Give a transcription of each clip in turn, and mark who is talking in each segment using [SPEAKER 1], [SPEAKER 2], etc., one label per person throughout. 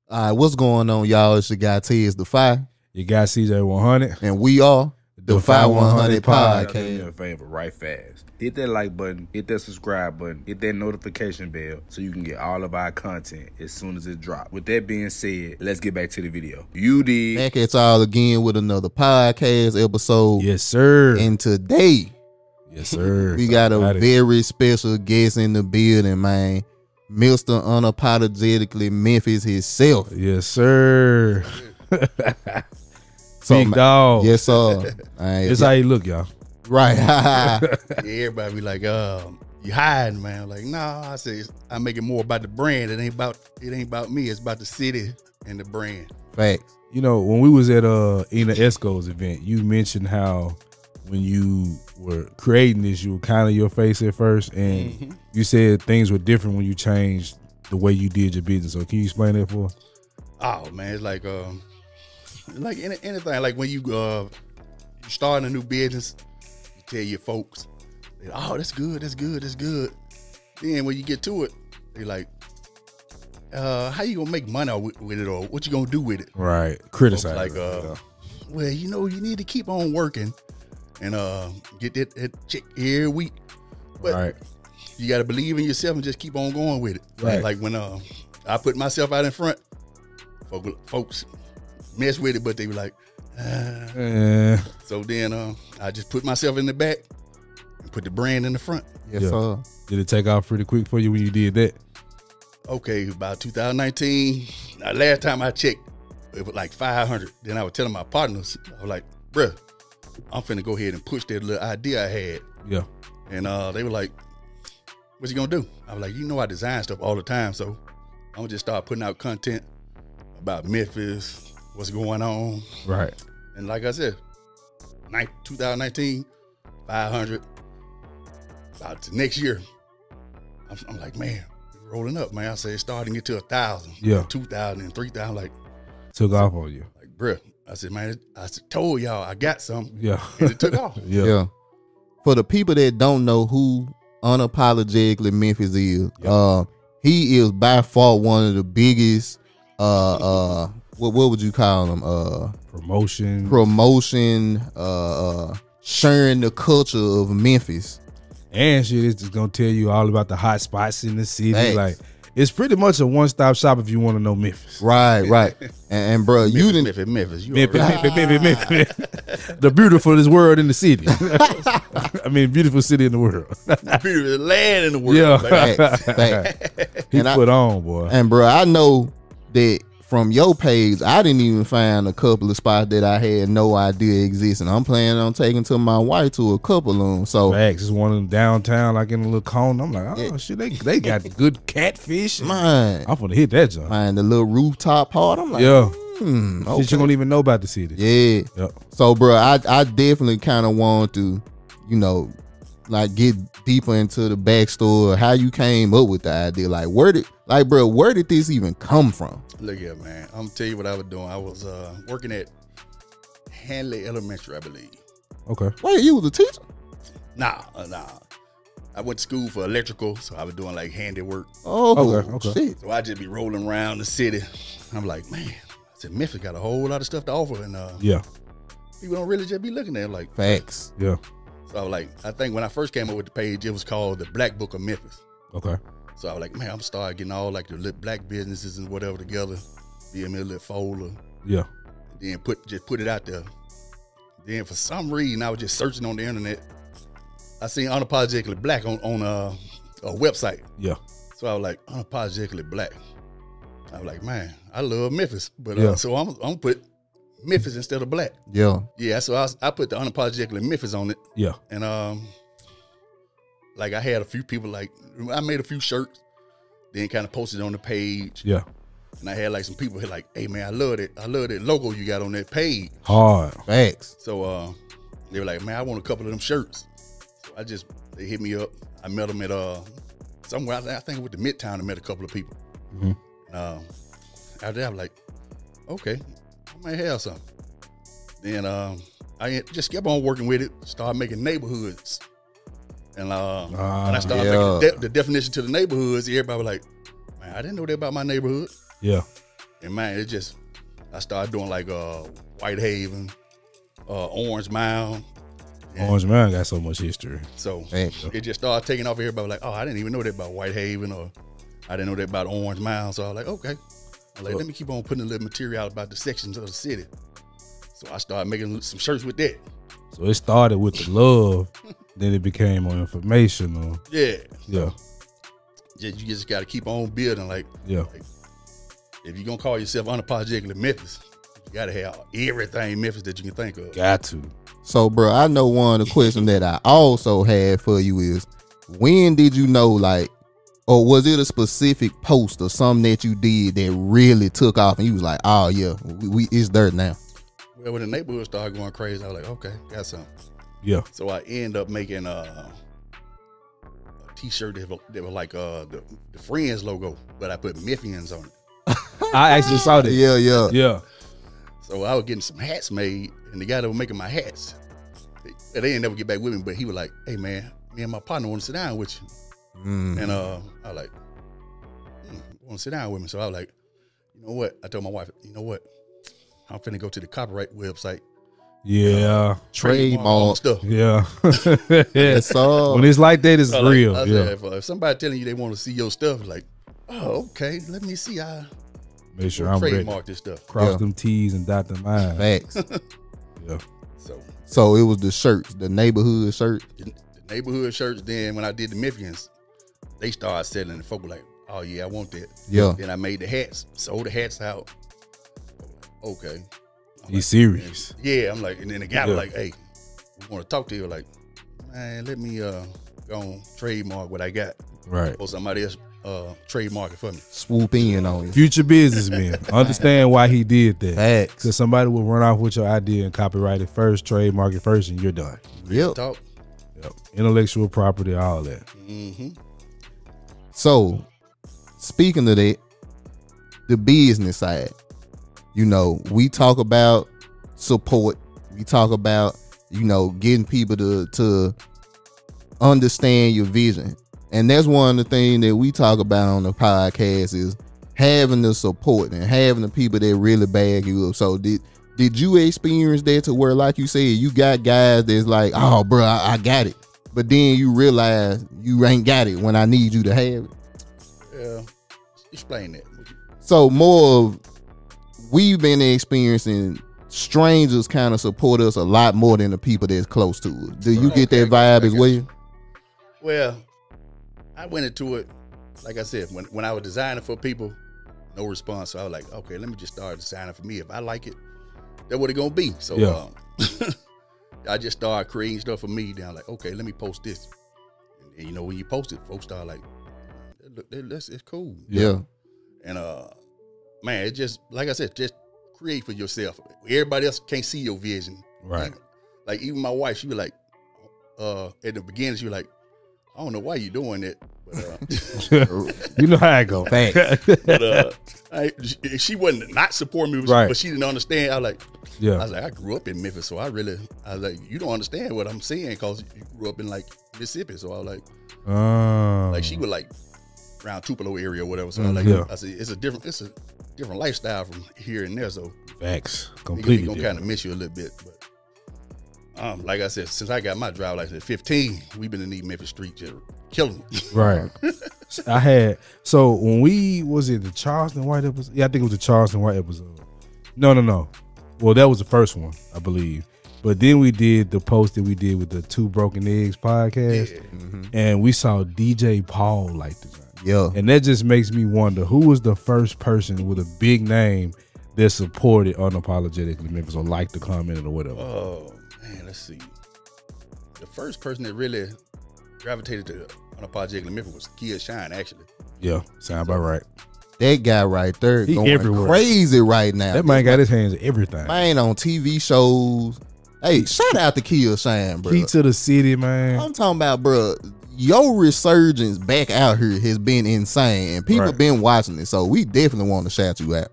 [SPEAKER 1] All right, what's going on, y'all? It's your guy Tez Defy,
[SPEAKER 2] You got CJ100.
[SPEAKER 1] and we are Defy 100
[SPEAKER 2] Do me
[SPEAKER 1] Podcast.
[SPEAKER 3] a favor, right fast. Hit that like button, hit that subscribe button, hit that notification bell so you can get all of our content as soon as it drops. With that being said, let's get back to the video. You did.
[SPEAKER 1] Back at y'all again with another podcast episode.
[SPEAKER 2] Yes, sir.
[SPEAKER 1] And today,
[SPEAKER 2] Yes, sir.
[SPEAKER 1] we got a very special guest in the building, man. Mr. Unapologetically Memphis himself.
[SPEAKER 2] Yes, sir.
[SPEAKER 1] So,
[SPEAKER 2] Big dog.
[SPEAKER 1] Yes, sir.
[SPEAKER 2] It's how you look, y'all.
[SPEAKER 1] Right.
[SPEAKER 4] Yeah, everybody be like, you hiding, man. I'm like, nah, I say I make it more about the brand. It ain't about me. It's about the city and the brand.
[SPEAKER 1] Facts.
[SPEAKER 2] You know, when we was at Ina Esco's event, you mentioned how when you were creating this, you were kind of your face at first, and you said things were different when you changed the way you did your business. So can you explain that for us?
[SPEAKER 4] Oh man, it's like anything. Like when you starting a new business, you tell your folks, oh, that's good, that's good, that's good. Then when you get to it, they like, how you gonna make money with it, or what you gonna do with it?
[SPEAKER 2] Right. Criticize.
[SPEAKER 4] Like, well, you know, you need to keep on working and get that check every week. But
[SPEAKER 2] right.
[SPEAKER 4] you got to believe in yourself and just keep on going with it.
[SPEAKER 2] Right.
[SPEAKER 4] Like when I put myself out in front, folks mess with it, but they were like, So then I just put myself in the back and put the brand in the front.
[SPEAKER 1] Yes, sir.
[SPEAKER 2] Did it take off pretty quick for you when you did that?
[SPEAKER 4] Okay, about 2019. Now, last time I checked, it was like 500. Then I was telling my partners, I was like, bruh, I'm finna go ahead and push that little idea I had.
[SPEAKER 2] Yeah.
[SPEAKER 4] And they were like, what you gonna do? I was like, you know I design stuff all the time, so I'm gonna just start putting out content about Memphis, what's going on.
[SPEAKER 2] Right.
[SPEAKER 4] And like I said, 2019, 500. About the next year, I'm like, man, we're rolling up, man. I say starting to get to 1,000,
[SPEAKER 2] Yeah.
[SPEAKER 4] 2,000 and 3,000. Like,
[SPEAKER 2] Took off on you.
[SPEAKER 4] like, bruh. I said, man, told y'all I got something.
[SPEAKER 2] Yeah.
[SPEAKER 4] And it took off.
[SPEAKER 2] Yeah.
[SPEAKER 1] For the people that don't know who Unapologetically Memphis is, he is by far one of the biggest what would you call him?
[SPEAKER 2] Promotion,
[SPEAKER 1] sharing the culture of Memphis.
[SPEAKER 2] and shit, it's just gonna tell you all about the hot spots in the city.
[SPEAKER 1] Thanks.
[SPEAKER 2] Like, it's pretty much a one-stop shop if you want to know Memphis.
[SPEAKER 1] Right. And bro, you didn't
[SPEAKER 4] Memphis. You
[SPEAKER 2] Memphis.
[SPEAKER 4] already-
[SPEAKER 2] The beautifulest word in the city. I mean, beautiful city in the world.
[SPEAKER 4] Beautiful land in the world.
[SPEAKER 2] Yeah.
[SPEAKER 4] baby.
[SPEAKER 1] Facts.
[SPEAKER 2] He
[SPEAKER 1] And
[SPEAKER 2] put on, boy.
[SPEAKER 1] And bro, I know that from your page, I didn't even find a couple of spots that I had no idea existed. I'm planning on taking to my wife to a couple of them. So
[SPEAKER 2] Facts. It's one of them downtown, like in a little cone. I'm like, oh
[SPEAKER 1] Yeah.
[SPEAKER 2] shit, they got good catfish.
[SPEAKER 1] man,
[SPEAKER 2] I'm gonna hit that joint.
[SPEAKER 1] the little rooftop part. I'm like,
[SPEAKER 2] Yeah.
[SPEAKER 1] okay.
[SPEAKER 2] Shit you don't even know about the city.
[SPEAKER 1] Yeah.
[SPEAKER 2] Yep.
[SPEAKER 1] So, bro, I definitely kind of want to, like get deeper into the backstory, how you came up with the idea. Like, where did this even come from?
[SPEAKER 4] Look here, man. I'm gonna tell you what I was doing. I was working at Hanley Elementary, I believe.
[SPEAKER 2] Okay.
[SPEAKER 1] Wait, you was a teacher?
[SPEAKER 4] Nah. I went to school for electrical, so I was doing like handiwork.
[SPEAKER 1] Oh,
[SPEAKER 2] Okay.
[SPEAKER 1] shit.
[SPEAKER 4] So I just be rolling around the city. I'm like, man, I said Memphis got a whole lot of stuff to offer, and
[SPEAKER 2] Yeah.
[SPEAKER 4] people don't really just be looking at it like.
[SPEAKER 1] Facts.
[SPEAKER 2] Yeah.
[SPEAKER 4] So I was like, I think when I first came up with the page, it was called the Black Book of Memphis.
[SPEAKER 2] Okay.
[SPEAKER 4] So I was like, man, I'm starting getting all like the little black businesses and whatever together, be me a little folder,
[SPEAKER 2] Yeah.
[SPEAKER 4] then put it out there. Then for some reason, I was just searching on the internet. I seen Unapologetically Black on a website.
[SPEAKER 2] Yeah.
[SPEAKER 4] So I was like, Unapologetically Black. I was like, man, I love Memphis, but
[SPEAKER 2] Yeah.
[SPEAKER 4] so I'm gonna put Memphis instead of Black.
[SPEAKER 1] Yeah.
[SPEAKER 4] Yeah, so I put the Unapologetically Memphis on it,
[SPEAKER 2] Yeah.
[SPEAKER 4] and like I had a few people like I made a few shirts, then kind of posted on the page.
[SPEAKER 2] Yeah.
[SPEAKER 4] And I had like some people here like, hey man, I love that logo you got on that page.
[SPEAKER 2] Hard.
[SPEAKER 1] Facts.
[SPEAKER 4] So they were like, man, I want a couple of them shirts. So they hit me up. I met them at somewhere. I think I went to Midtown and met a couple of people.
[SPEAKER 2] Mhm.
[SPEAKER 4] After that, I'm like, okay, I might have something. Then I just kept on working with it. Started making neighborhoods. And when I started making the definition to the neighborhoods, everybody was like, man, I didn't know that about my neighborhood.
[SPEAKER 2] Yeah.
[SPEAKER 4] And man, I started doing like Whitehaven, Orange Mound.
[SPEAKER 2] Orange Mound got so much history.
[SPEAKER 4] So it just started taking off. Everybody was like, oh, I didn't even know that about Whitehaven, or I didn't know that about Orange Mound. So I was like, okay. I was like, let me keep on putting a little material out about the sections of the city. So I started making some shirts with that.
[SPEAKER 2] So it started with the love, then it became more informational.
[SPEAKER 4] Yeah.
[SPEAKER 2] Yeah.
[SPEAKER 4] You just got to keep on building. Like,
[SPEAKER 2] Yeah.
[SPEAKER 4] if you're going to call yourself Unapologetically Memphis, you got to have everything Memphis that you can think of.
[SPEAKER 2] Got to.
[SPEAKER 1] So, bro, I know one of the questions that I also had for you is, when did you know, like, or was it a specific post or something that you did that really took off and you was like, oh yeah, we it's there now?
[SPEAKER 4] Well, when the neighborhood started going crazy, I was like, okay, got something.
[SPEAKER 2] Yeah.
[SPEAKER 4] So I ended up making a t-shirt that was like the Friends logo, but I put Memphians on it.
[SPEAKER 2] I actually saw that.
[SPEAKER 1] Yeah, yeah.
[SPEAKER 2] Yeah.
[SPEAKER 4] So I was getting some hats made, and the guy that was making my hats, they didn't never get back with me, but he was like, hey man, me and my partner want to sit down with you. And I was like, want to sit down with me. So I was like, you know what? I told my wife, you know what? I'm finna go to the copyright website.
[SPEAKER 2] Yeah.
[SPEAKER 1] Trademark
[SPEAKER 4] stuff.
[SPEAKER 2] Yeah.
[SPEAKER 1] Yes, sir.
[SPEAKER 2] When it's like that, it's
[SPEAKER 4] I
[SPEAKER 2] real.
[SPEAKER 4] Like,
[SPEAKER 2] yeah.
[SPEAKER 4] if somebody telling you they want to see your stuff, like, oh, okay, let me see. I
[SPEAKER 2] Make sure I'm ready.
[SPEAKER 4] trademark this stuff.
[SPEAKER 2] Cross them T's and dot them I's.
[SPEAKER 1] Facts.
[SPEAKER 2] Yeah.
[SPEAKER 1] So it was the shirts, the neighborhood shirt.
[SPEAKER 4] The neighborhood shirts. Then when I did the Memphians, they started selling, and folk were like, oh yeah, I want that.
[SPEAKER 1] Yeah.
[SPEAKER 4] Then I made the hats, sold the hats out. Okay.
[SPEAKER 2] He's serious.
[SPEAKER 4] Yeah, I'm like, and then the guy was like, hey, we want to talk to you. Like, man, let me go on trademark what I got.
[SPEAKER 2] Right.
[SPEAKER 4] Or somebody else trademark it for me.
[SPEAKER 1] Swoop in on you.
[SPEAKER 2] Future businessman. Understand why he did that.
[SPEAKER 1] Facts.
[SPEAKER 2] Because somebody will run off with your idea and copyright it first, trademark it first, and you're done.
[SPEAKER 1] Yep.
[SPEAKER 4] Talk.
[SPEAKER 2] Yep. Intellectual property, all that.
[SPEAKER 4] Mm-hmm.
[SPEAKER 1] So, speaking of that, the business side, you know, we talk about support. We talk about, you know, getting people to understand your vision. And that's one of the things that we talk about on the podcast is having the support and having the people that really back you up. So did you experience that to where, like you said, you got guys that's like, oh, bro, I got it. But then you realize you ain't got it when I need you to have it.
[SPEAKER 4] Yeah. Explain that.
[SPEAKER 1] So more of, we've been experiencing strangers kind of support us a lot more than the people that's close to us. Do you get that vibe as well?
[SPEAKER 4] Well, I went into it, like I said, when I was designing for people, no response. So I was like, okay, let me just start designing for me. If I like it, that's what it's going to be. So I just started creating stuff for me. Then I'm like, okay, let me post this. And you know, when you post it, folks start like, it's cool.
[SPEAKER 1] Yeah.
[SPEAKER 4] And man, it just, like I said, just create for yourself. Everybody else can't see your vision.
[SPEAKER 2] Right.
[SPEAKER 4] Like even my wife, she was like, at the beginning, she was like, I don't know why you doing it, but
[SPEAKER 2] you know how I go.
[SPEAKER 1] Thanks.
[SPEAKER 4] but she wasn't not supporting me,
[SPEAKER 2] Right.
[SPEAKER 4] but she didn't understand. I
[SPEAKER 2] Yeah.
[SPEAKER 4] was like, I grew up in Memphis, so I was like, you don't understand what I'm saying because you grew up in like Mississippi. So I was like, like she was like around Tupelo area or whatever. So I was like, I said, it's a different lifestyle from here and there. So
[SPEAKER 2] Facts.
[SPEAKER 4] Completely
[SPEAKER 2] Completely
[SPEAKER 4] gonna kind of miss you a little bit, but. Like I said, since I got my driver's license at 15, we've been in these Memphis streets just killing me.
[SPEAKER 2] Right. So when was it the Charleston White episode? Yeah, I think it was the Charleston White episode. No. Well, that was the first one, I believe. But then we did the post that we did with the Two Broken Eggs podcast, and we saw DJ Paul like the joint.
[SPEAKER 1] Yeah.
[SPEAKER 2] And that just makes me wonder, who was the first person with a big name that supported Unapologetically Memphis or liked the comment or whatever?
[SPEAKER 4] Oh, man, let's see. The first person that really gravitated to Unapologetically Memphis was Kid Shine, actually.
[SPEAKER 2] Yeah, sound about right.
[SPEAKER 1] That guy right there
[SPEAKER 2] He
[SPEAKER 1] going
[SPEAKER 2] everywhere.
[SPEAKER 1] crazy right now.
[SPEAKER 2] That man got his hands in everything.
[SPEAKER 1] Man on TV shows. Hey, shout out to Kid Shine, bro.
[SPEAKER 2] Key to the city, man.
[SPEAKER 1] I'm talking about, bro, your resurgence back out here has been insane, and people
[SPEAKER 2] Right.
[SPEAKER 1] been watching it, so we definitely want to shout you out.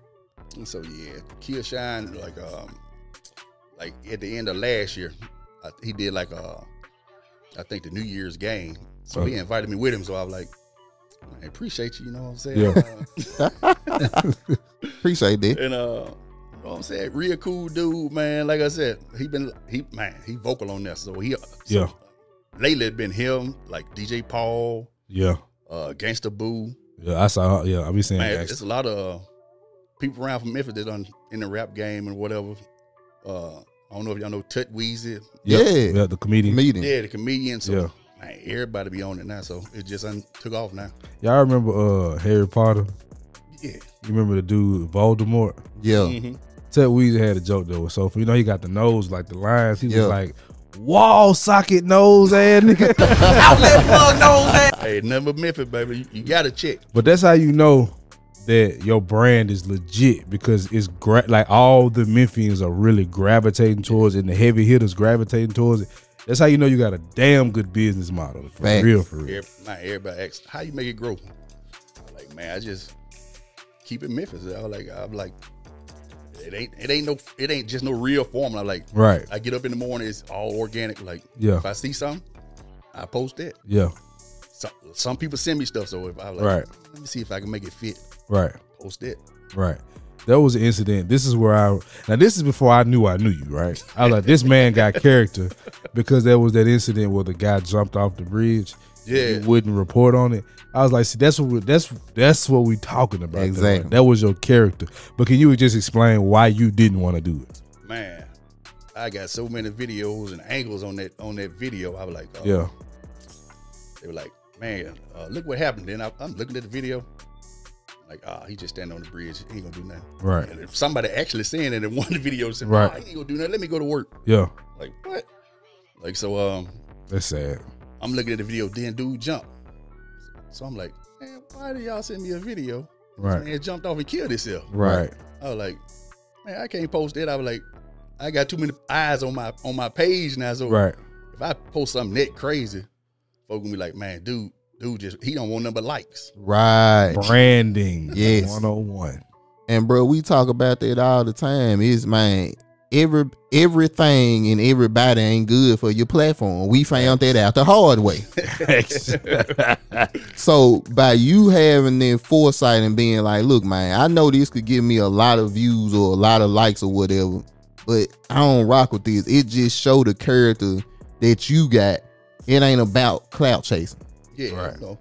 [SPEAKER 4] And so, yeah, Kid Shine, like at the end of last year, he did I think the New Year's game. So he invited me with him. So I was like, I appreciate you. You know what I'm saying?
[SPEAKER 2] Yeah.
[SPEAKER 1] Appreciate that.
[SPEAKER 4] And you know what I'm saying? Real cool dude, man. Like I said, he vocal on that. So lately it's been him, like DJ Paul, Gangsta Boo.
[SPEAKER 2] Yeah, I saw. Yeah, I be saying.
[SPEAKER 4] Man, it's a lot of people around from Memphis that done in the rap game and whatever. I don't know if y'all know Tut Weezy.
[SPEAKER 1] Yeah,
[SPEAKER 2] the comedian.
[SPEAKER 4] Yeah, the comedian. So man, everybody be on it now. So it just took off now.
[SPEAKER 2] Y'all remember Harry Potter?
[SPEAKER 4] Yeah.
[SPEAKER 2] You remember the dude Voldemort?
[SPEAKER 1] Yeah.
[SPEAKER 4] Mm-hmm.
[SPEAKER 2] Ted Weezy had a joke though. So you know he got the nose like the lines. He was like, wall socket nose ass nigga. Outlet plug nose ass.
[SPEAKER 4] Hey, nothing but Memphis, baby. You got to check.
[SPEAKER 2] But that's how you know that your brand is legit, because it's like all the Memphians are really gravitating towards it, and the heavy hitters gravitating towards it. That's how you know you got a damn good business model. For real.
[SPEAKER 4] Not everybody asks, how you make it grow? I'm like, man, I just keep it Memphis. I'm like, it ain't just no real formula. Like,
[SPEAKER 2] right.
[SPEAKER 4] I get up in the morning, it's all organic. Like,
[SPEAKER 2] if
[SPEAKER 4] I see something, I post it.
[SPEAKER 2] Yeah.
[SPEAKER 4] Some people send me stuff, so if I let me see if I can make it fit.
[SPEAKER 2] Right.
[SPEAKER 4] Post it.
[SPEAKER 2] Right. That was an incident. This is where this is before I knew you, right? I was like, this man got character, because there was that incident where the guy jumped off the bridge.
[SPEAKER 4] Yeah.
[SPEAKER 2] You wouldn't report on it. I was like, see, that's what we talking about.
[SPEAKER 1] Exactly.
[SPEAKER 2] That was your character. But can you just explain why you didn't want to do it?
[SPEAKER 4] Man, I got so many videos and angles on that video. I was like, they were like, man, look what happened. Then I'm looking at the video. Like, he just standing on the bridge. He ain't gonna do nothing.
[SPEAKER 2] Right.
[SPEAKER 4] And if somebody actually saying it in one of the videos, said,
[SPEAKER 2] right,
[SPEAKER 4] he ain't gonna do nothing. Let me go to work.
[SPEAKER 2] Yeah.
[SPEAKER 4] Like, what? Like, so,
[SPEAKER 2] that's sad.
[SPEAKER 4] I'm looking at the video, then dude jumped. So I'm like, man, why did y'all send me a video?
[SPEAKER 2] Right.
[SPEAKER 4] This man jumped off and killed himself.
[SPEAKER 2] Right.
[SPEAKER 4] I was like, man, I can't post that. I was like, I got too many eyes on my page now. So if I post something that crazy, folks gonna be like, man, dude he don't want nothing but likes.
[SPEAKER 1] Right.
[SPEAKER 2] Branding.
[SPEAKER 1] Yes.
[SPEAKER 2] 101.
[SPEAKER 1] And bro, we talk about that all the time. Is man, everything and everybody ain't good for your platform. We found that out the hard way. So by you having that foresight and being like, look, man, I know this could give me a lot of views or a lot of likes or whatever, but I don't rock with this. It just show the character that you got. It ain't about clout chasing.
[SPEAKER 4] Yeah, right. You know,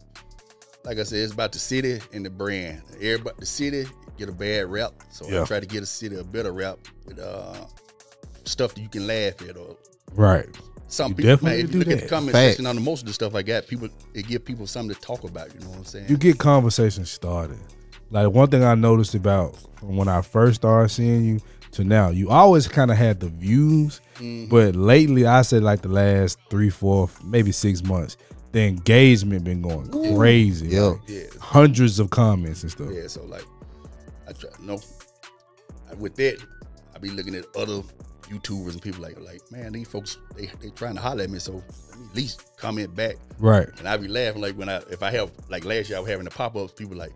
[SPEAKER 4] like I said, it's about the city and the brand. Everybody, the city get a bad rap, so I try to get a city a better rap with stuff that you can laugh at. Or some people, man, if you look at the comment section on most of the stuff I got, it give people something to talk about. You know what I'm saying?
[SPEAKER 2] You get conversations started. Like one thing I noticed about from when I first started seeing you to now, you always kind of had the views, but lately I said like the last 3, 4, maybe 6 months, the engagement been going crazy.
[SPEAKER 1] Yeah.
[SPEAKER 2] Hundreds of comments and stuff.
[SPEAKER 4] Yeah, so like I try with that, I be looking at other YouTubers and people like man, these folks they trying to holler at me, so let me at least comment back.
[SPEAKER 2] Right.
[SPEAKER 4] And I be laughing like if I have like last year I was having the pop-ups, people like,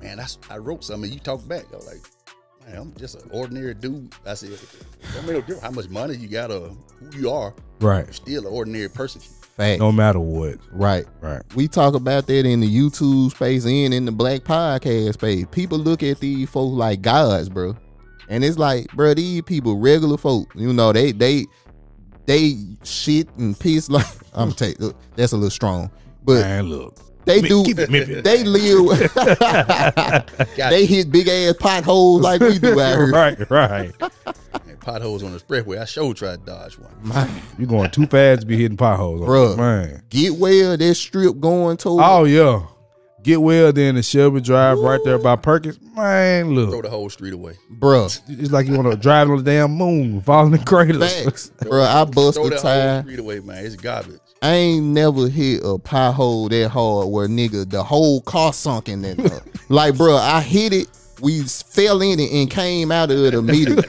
[SPEAKER 4] man, I wrote something, you talk back. I was like, man, I'm just an ordinary dude. I said, don't make no difference how much money you got or who you are.
[SPEAKER 2] Right.
[SPEAKER 4] You're still an ordinary person.
[SPEAKER 1] Fact.
[SPEAKER 2] No matter what.
[SPEAKER 1] Right.
[SPEAKER 2] Right.
[SPEAKER 1] We talk about that in the YouTube space and in the Black podcast space. People look at these folks like gods, bro. And it's like, bro, these people regular folk. You know, they shit and piss like that's a little strong. But
[SPEAKER 2] man, look.
[SPEAKER 1] They do. They live. They hit big ass potholes like we do out here.
[SPEAKER 2] Right.
[SPEAKER 4] And potholes on the expressway. I sure tried to dodge one.
[SPEAKER 2] You going too fast to be hitting potholes,
[SPEAKER 1] bro.
[SPEAKER 2] Man,
[SPEAKER 1] get well. That strip going to.
[SPEAKER 2] Oh yeah, get well. Then the Shelby Drive right there by Perkins. Man, look.
[SPEAKER 4] Throw the whole street away,
[SPEAKER 1] bro.
[SPEAKER 2] It's like you want to drive on the damn moon, falling in craters.
[SPEAKER 1] Bro, I bust the tire.
[SPEAKER 4] Whole street away, man. It's garbage.
[SPEAKER 1] I ain't never hit a pothole that hard where nigga the whole car sunk in that. Like, bro, I hit it, we fell in it and came out of it immediately.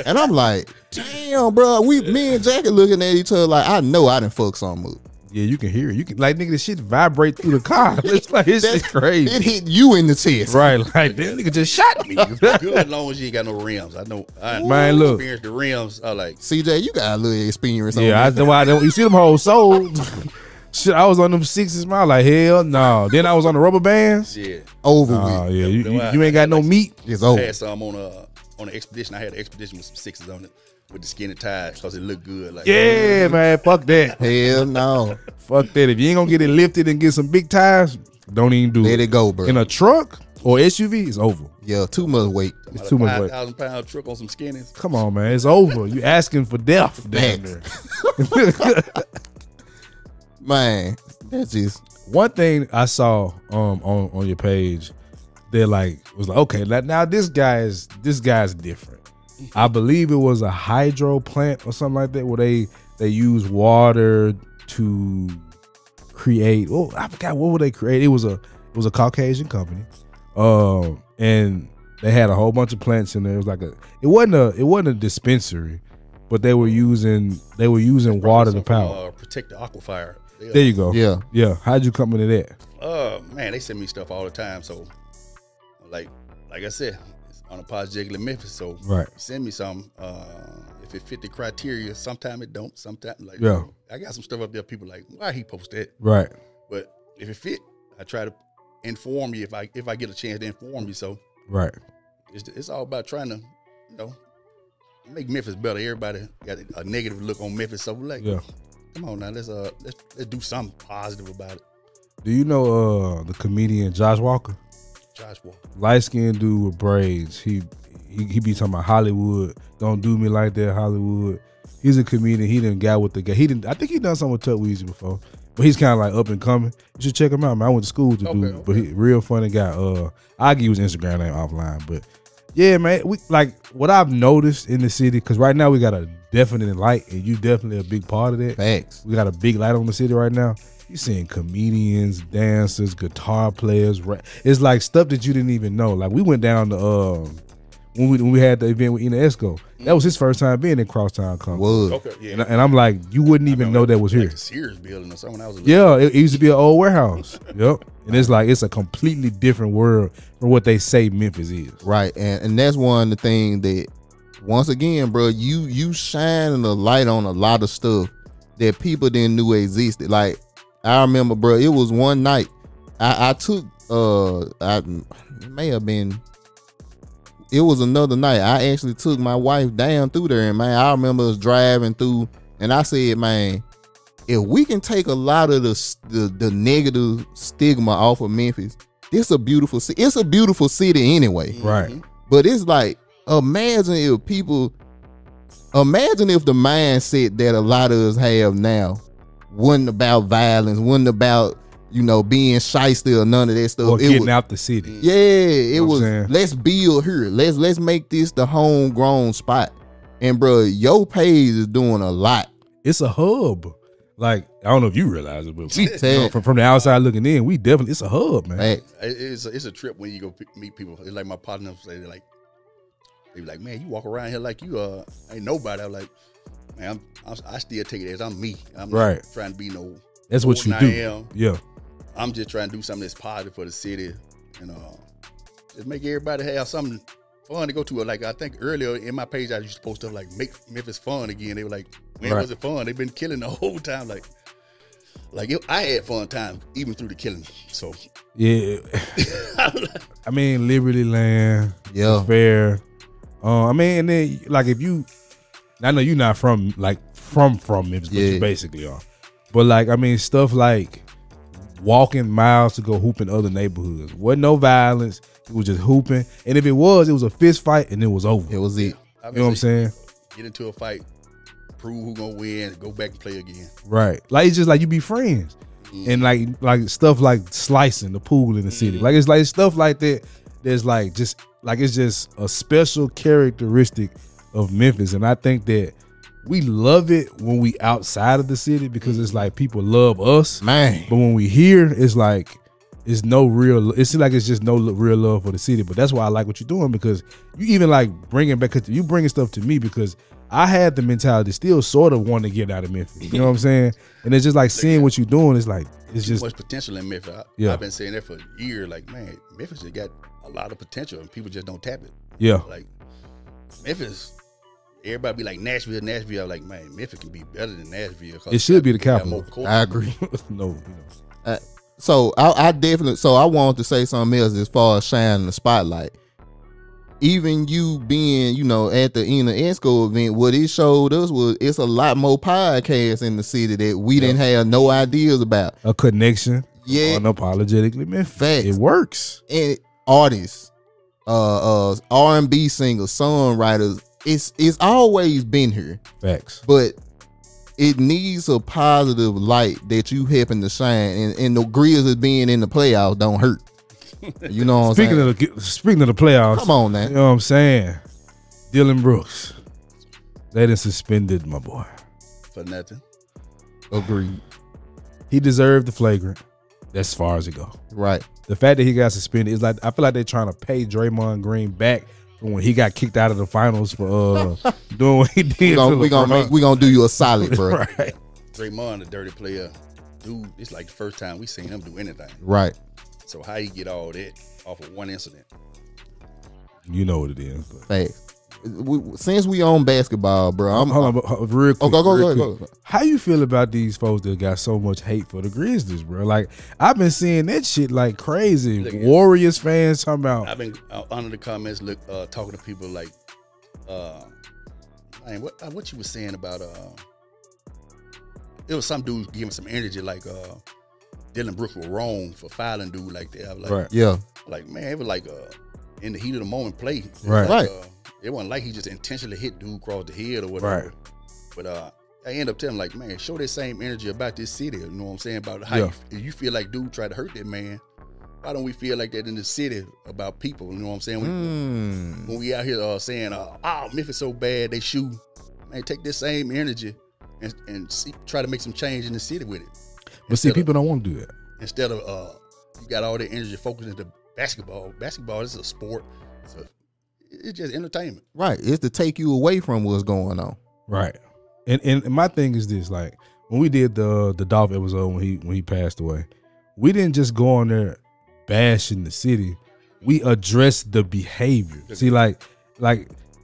[SPEAKER 1] And I'm like, damn, bro, me and Jackie looking at each other like, I know I done fucked something up.
[SPEAKER 2] Yeah, you can hear it. You can like nigga, this shit vibrate through the car. It's like it's crazy.
[SPEAKER 1] It hit you in the chest,
[SPEAKER 2] right? Like that nigga just shot me.
[SPEAKER 4] Good as long as you ain't got no rims. I know.
[SPEAKER 2] Man, look,
[SPEAKER 4] experienced the rims. I like
[SPEAKER 1] CJ. You got a little experience.
[SPEAKER 2] Yeah, I know. You see them whole sold. Shit, I was on them sixes, man. I was like, hell no. Then I was on the rubber bands.
[SPEAKER 4] Yeah.
[SPEAKER 1] Over
[SPEAKER 2] Oh
[SPEAKER 1] with.
[SPEAKER 2] yeah, you
[SPEAKER 4] I
[SPEAKER 2] ain't got
[SPEAKER 4] had
[SPEAKER 2] no
[SPEAKER 4] like-
[SPEAKER 2] meat.
[SPEAKER 1] It's
[SPEAKER 4] I
[SPEAKER 1] over.
[SPEAKER 4] had some on an expedition. I had an expedition with some sixes on it with the skinny ties because it looked good. Like
[SPEAKER 2] Yeah, man. Fuck that.
[SPEAKER 1] Hell no.
[SPEAKER 2] Fuck that. If you ain't gonna get it lifted and get some big tires, don't even do
[SPEAKER 1] Let
[SPEAKER 2] it.
[SPEAKER 1] it go, bro.
[SPEAKER 2] In a truck or SUV, it's over.
[SPEAKER 1] Yeah, too much weight.
[SPEAKER 2] It's too much weight.
[SPEAKER 4] 5,000-pound truck on some skinnies.
[SPEAKER 2] Come on, man. It's over. You asking for death down there.
[SPEAKER 1] Man, that's just
[SPEAKER 2] One thing I saw on your page that like was like, okay, now this guy's different. I believe it was a hydro plant or something like that where they use water to create. Oh, I forgot what would they create. It was a Caucasian company, and they had a whole bunch of plants in there. It was like it wasn't a dispensary, but they were using water to power.
[SPEAKER 4] Protect the aquifer.
[SPEAKER 2] There you go.
[SPEAKER 1] yeah.
[SPEAKER 2] How'd you come into that?
[SPEAKER 4] Man, they send me stuff all the time. So, like I said, it's unapologetically Memphis. So,
[SPEAKER 2] Right.
[SPEAKER 4] send me some. If it fit the criteria, sometimes it don't. Sometimes, like,
[SPEAKER 2] Yeah.
[SPEAKER 4] I got some stuff up there. People like, why he post that?
[SPEAKER 2] Right.
[SPEAKER 4] But if it fit, I try to inform you if I get a chance to inform you. So,
[SPEAKER 2] Right.
[SPEAKER 4] it's all about trying to, make Memphis better. Everybody got a negative look on Memphis. So, like,
[SPEAKER 2] Yeah.
[SPEAKER 4] come on now, let's do something positive about it.
[SPEAKER 2] Do you know the comedian Josh Walker?
[SPEAKER 4] Josh Walker.
[SPEAKER 2] Light skinned dude with braids. He be talking about Hollywood. Don't do me like that, Hollywood. He's a comedian. He didn't got with the guy. I think he done something with Tuck Weezy before. But he's kind of like up and coming. You should check him out, man. I went to school with the dude, but he real funny guy. I'll give you his Instagram name offline. But yeah, man, we like what I've noticed in the city, because right now we got a definite light, and you definitely a big part of that.
[SPEAKER 1] facts.
[SPEAKER 2] We got a big light on the city right now. You seeing comedians, dancers, guitar players. It's like stuff that you didn't even know. Like we went down to when we had the event with Ina Esco. That was his first time being in Crosstown Company.
[SPEAKER 1] Was.
[SPEAKER 4] Okay, yeah.
[SPEAKER 2] And I'm like, you wouldn't even know that was here.
[SPEAKER 4] Like the Sears building or something. I was
[SPEAKER 2] Yeah, it used to be an old warehouse. Yep. And it's like it's a completely different world from what they say Memphis is.
[SPEAKER 1] Right, and that's one of the things that, once again, bro, you shining a light on a lot of stuff that people didn't knew existed. Like I remember, bro, it was one night I took it may have been. It was another night. I actually took my wife down through there, and man, I remember us driving through, and I said, man, if we can take a lot of the negative stigma off of Memphis, it's a beautiful city. It's a beautiful city anyway.
[SPEAKER 2] Right.
[SPEAKER 1] But it's like, imagine if the mindset that a lot of us have now wasn't about violence, wasn't about, being shysty or none of that stuff.
[SPEAKER 2] Or
[SPEAKER 1] It
[SPEAKER 2] getting
[SPEAKER 1] was,
[SPEAKER 2] out the city.
[SPEAKER 1] yeah, it
[SPEAKER 2] know what
[SPEAKER 1] was,
[SPEAKER 2] I'm saying?
[SPEAKER 1] let's build here. Let's make this the homegrown spot. And bro, your page is doing a lot.
[SPEAKER 2] It's a hub. Like, I don't know if you realize it, but we,
[SPEAKER 1] Sad.
[SPEAKER 2] from the outside looking in, we definitely, it's a hub, man.
[SPEAKER 1] Facts.
[SPEAKER 4] It's a trip when you go meet people. It's like my partner say, they be like, man, you walk around here like you ain't nobody. I'm like, man, I still take it as I'm me. I'm
[SPEAKER 2] Right.
[SPEAKER 4] not trying to be no.
[SPEAKER 2] That's what you
[SPEAKER 4] more than I
[SPEAKER 2] do.
[SPEAKER 4] am.
[SPEAKER 2] Yeah.
[SPEAKER 4] I'm just trying to do something that's positive for the city, and just make everybody have something fun to go to. Like I think earlier in my page, I used to post stuff like "Make Memphis fun again." They were like, "When
[SPEAKER 2] Right.
[SPEAKER 4] was it fun?" They've been killing the whole time. I had fun times even through the killing. So
[SPEAKER 2] Yeah. I mean, Liberty Land,
[SPEAKER 1] Yeah.
[SPEAKER 2] Fair. I mean, and then like if you, I know you're not from Memphis, but
[SPEAKER 1] Yeah.
[SPEAKER 2] you basically are. But like, I mean, stuff like walking miles to go hoop in other neighborhoods. Wasn't no violence. It was just hooping. And if it was a fist fight and it was over.
[SPEAKER 1] It was it.
[SPEAKER 2] You know what I'm saying?
[SPEAKER 4] Get into a fight, prove who gonna win, go back and play again.
[SPEAKER 2] Right. Like it's just like you be friends. And like stuff like slicing the pool in the city. Like it's like stuff like that. There's like just like it's just a special characteristic of Memphis. And I think that we love it when we outside of the city because it's like people love us.
[SPEAKER 1] Man.
[SPEAKER 2] But when we here, it's like it's no real. It seems like it's just no real love for the city. But that's why I like what you're doing, because you even like bringing stuff to me, because I had the mentality still sort of want to get out of Memphis. You know what I'm saying? And it's just like seeing what you're doing. It's like it's
[SPEAKER 4] Too
[SPEAKER 2] just
[SPEAKER 4] much potential in Memphis.
[SPEAKER 2] Yeah.
[SPEAKER 4] I've been saying that for years. Like, man, Memphis has got a lot of potential, and people just don't tap it.
[SPEAKER 2] yeah.
[SPEAKER 4] Like Memphis, everybody be like Nashville. I was like, man, Memphis can be better than Nashville.
[SPEAKER 2] It should be the capital.
[SPEAKER 1] I agree.
[SPEAKER 2] No,
[SPEAKER 1] So I definitely. So I wanted to say something else as far as shining the spotlight. Even you being, at the ESCO event, what it showed us was it's a lot more podcasts in the city that we didn't have no ideas about.
[SPEAKER 2] A connection.
[SPEAKER 1] Yeah.
[SPEAKER 2] Unapologetically Memphis.
[SPEAKER 1] Facts.
[SPEAKER 2] It works.
[SPEAKER 1] And artists, R&B singers, songwriters, it's always been here.
[SPEAKER 2] Facts.
[SPEAKER 1] But it needs a positive light that you happen to shine, and the Grizzlies being in the playoffs don't hurt. You know what I'm saying?
[SPEAKER 2] Speaking of the playoffs,
[SPEAKER 1] come on now.
[SPEAKER 2] You know what I'm saying? Dylan Brooks, they done suspended my boy.
[SPEAKER 4] For nothing.
[SPEAKER 1] Agreed.
[SPEAKER 2] He deserved the flagrant. That's as far as it go.
[SPEAKER 1] Right.
[SPEAKER 2] The fact that he got suspended is like, I feel like they're trying to pay Draymond Green back from when he got kicked out of the finals for doing what he did.
[SPEAKER 1] We gonna do you a solid, bro.
[SPEAKER 2] Right.
[SPEAKER 4] Draymond, a dirty player. Dude, it's like the first time we seen him do anything.
[SPEAKER 1] Right.
[SPEAKER 4] So how you get all that off of one incident?
[SPEAKER 2] You know what it is.
[SPEAKER 1] Facts. Since we own basketball, bro,
[SPEAKER 2] hold on, real quick.
[SPEAKER 1] Go.
[SPEAKER 2] How you feel about these folks that got so much hate for the Grizzlies, bro? Like, I've been seeing that shit like crazy.
[SPEAKER 4] Look,
[SPEAKER 2] Warriors fans talking about.
[SPEAKER 4] I've been under the comments, talking to people like, man, what you was saying about it was some dude giving some energy like Dylan Brooks was wrong for filing dude like that. I was like,
[SPEAKER 2] Right.
[SPEAKER 1] Yeah.
[SPEAKER 4] Like, man, it was like in the heat of the moment play.
[SPEAKER 2] Right.
[SPEAKER 4] Like, it wasn't like he just intentionally hit dude across the head or whatever.
[SPEAKER 2] Right.
[SPEAKER 4] But I end up telling him, like, man, show that same energy about this city. You know what I'm saying? About how you feel like dude tried to hurt that man. Why don't we feel like that in the city about people? You know what I'm saying? When we out here saying, oh, Memphis so bad, they shoot. Man, take this same energy and try to make some change in the city with it.
[SPEAKER 2] But see, people don't want to do that.
[SPEAKER 4] Instead of you got all that energy focused into basketball. Basketball is a sport. It's just entertainment.
[SPEAKER 1] Right. It's to take you away from what's going on.
[SPEAKER 2] Right. And my thing is this, like, when we did the Dolph episode when he passed away, we didn't just go on there bashing the city. We addressed the behavior. See, like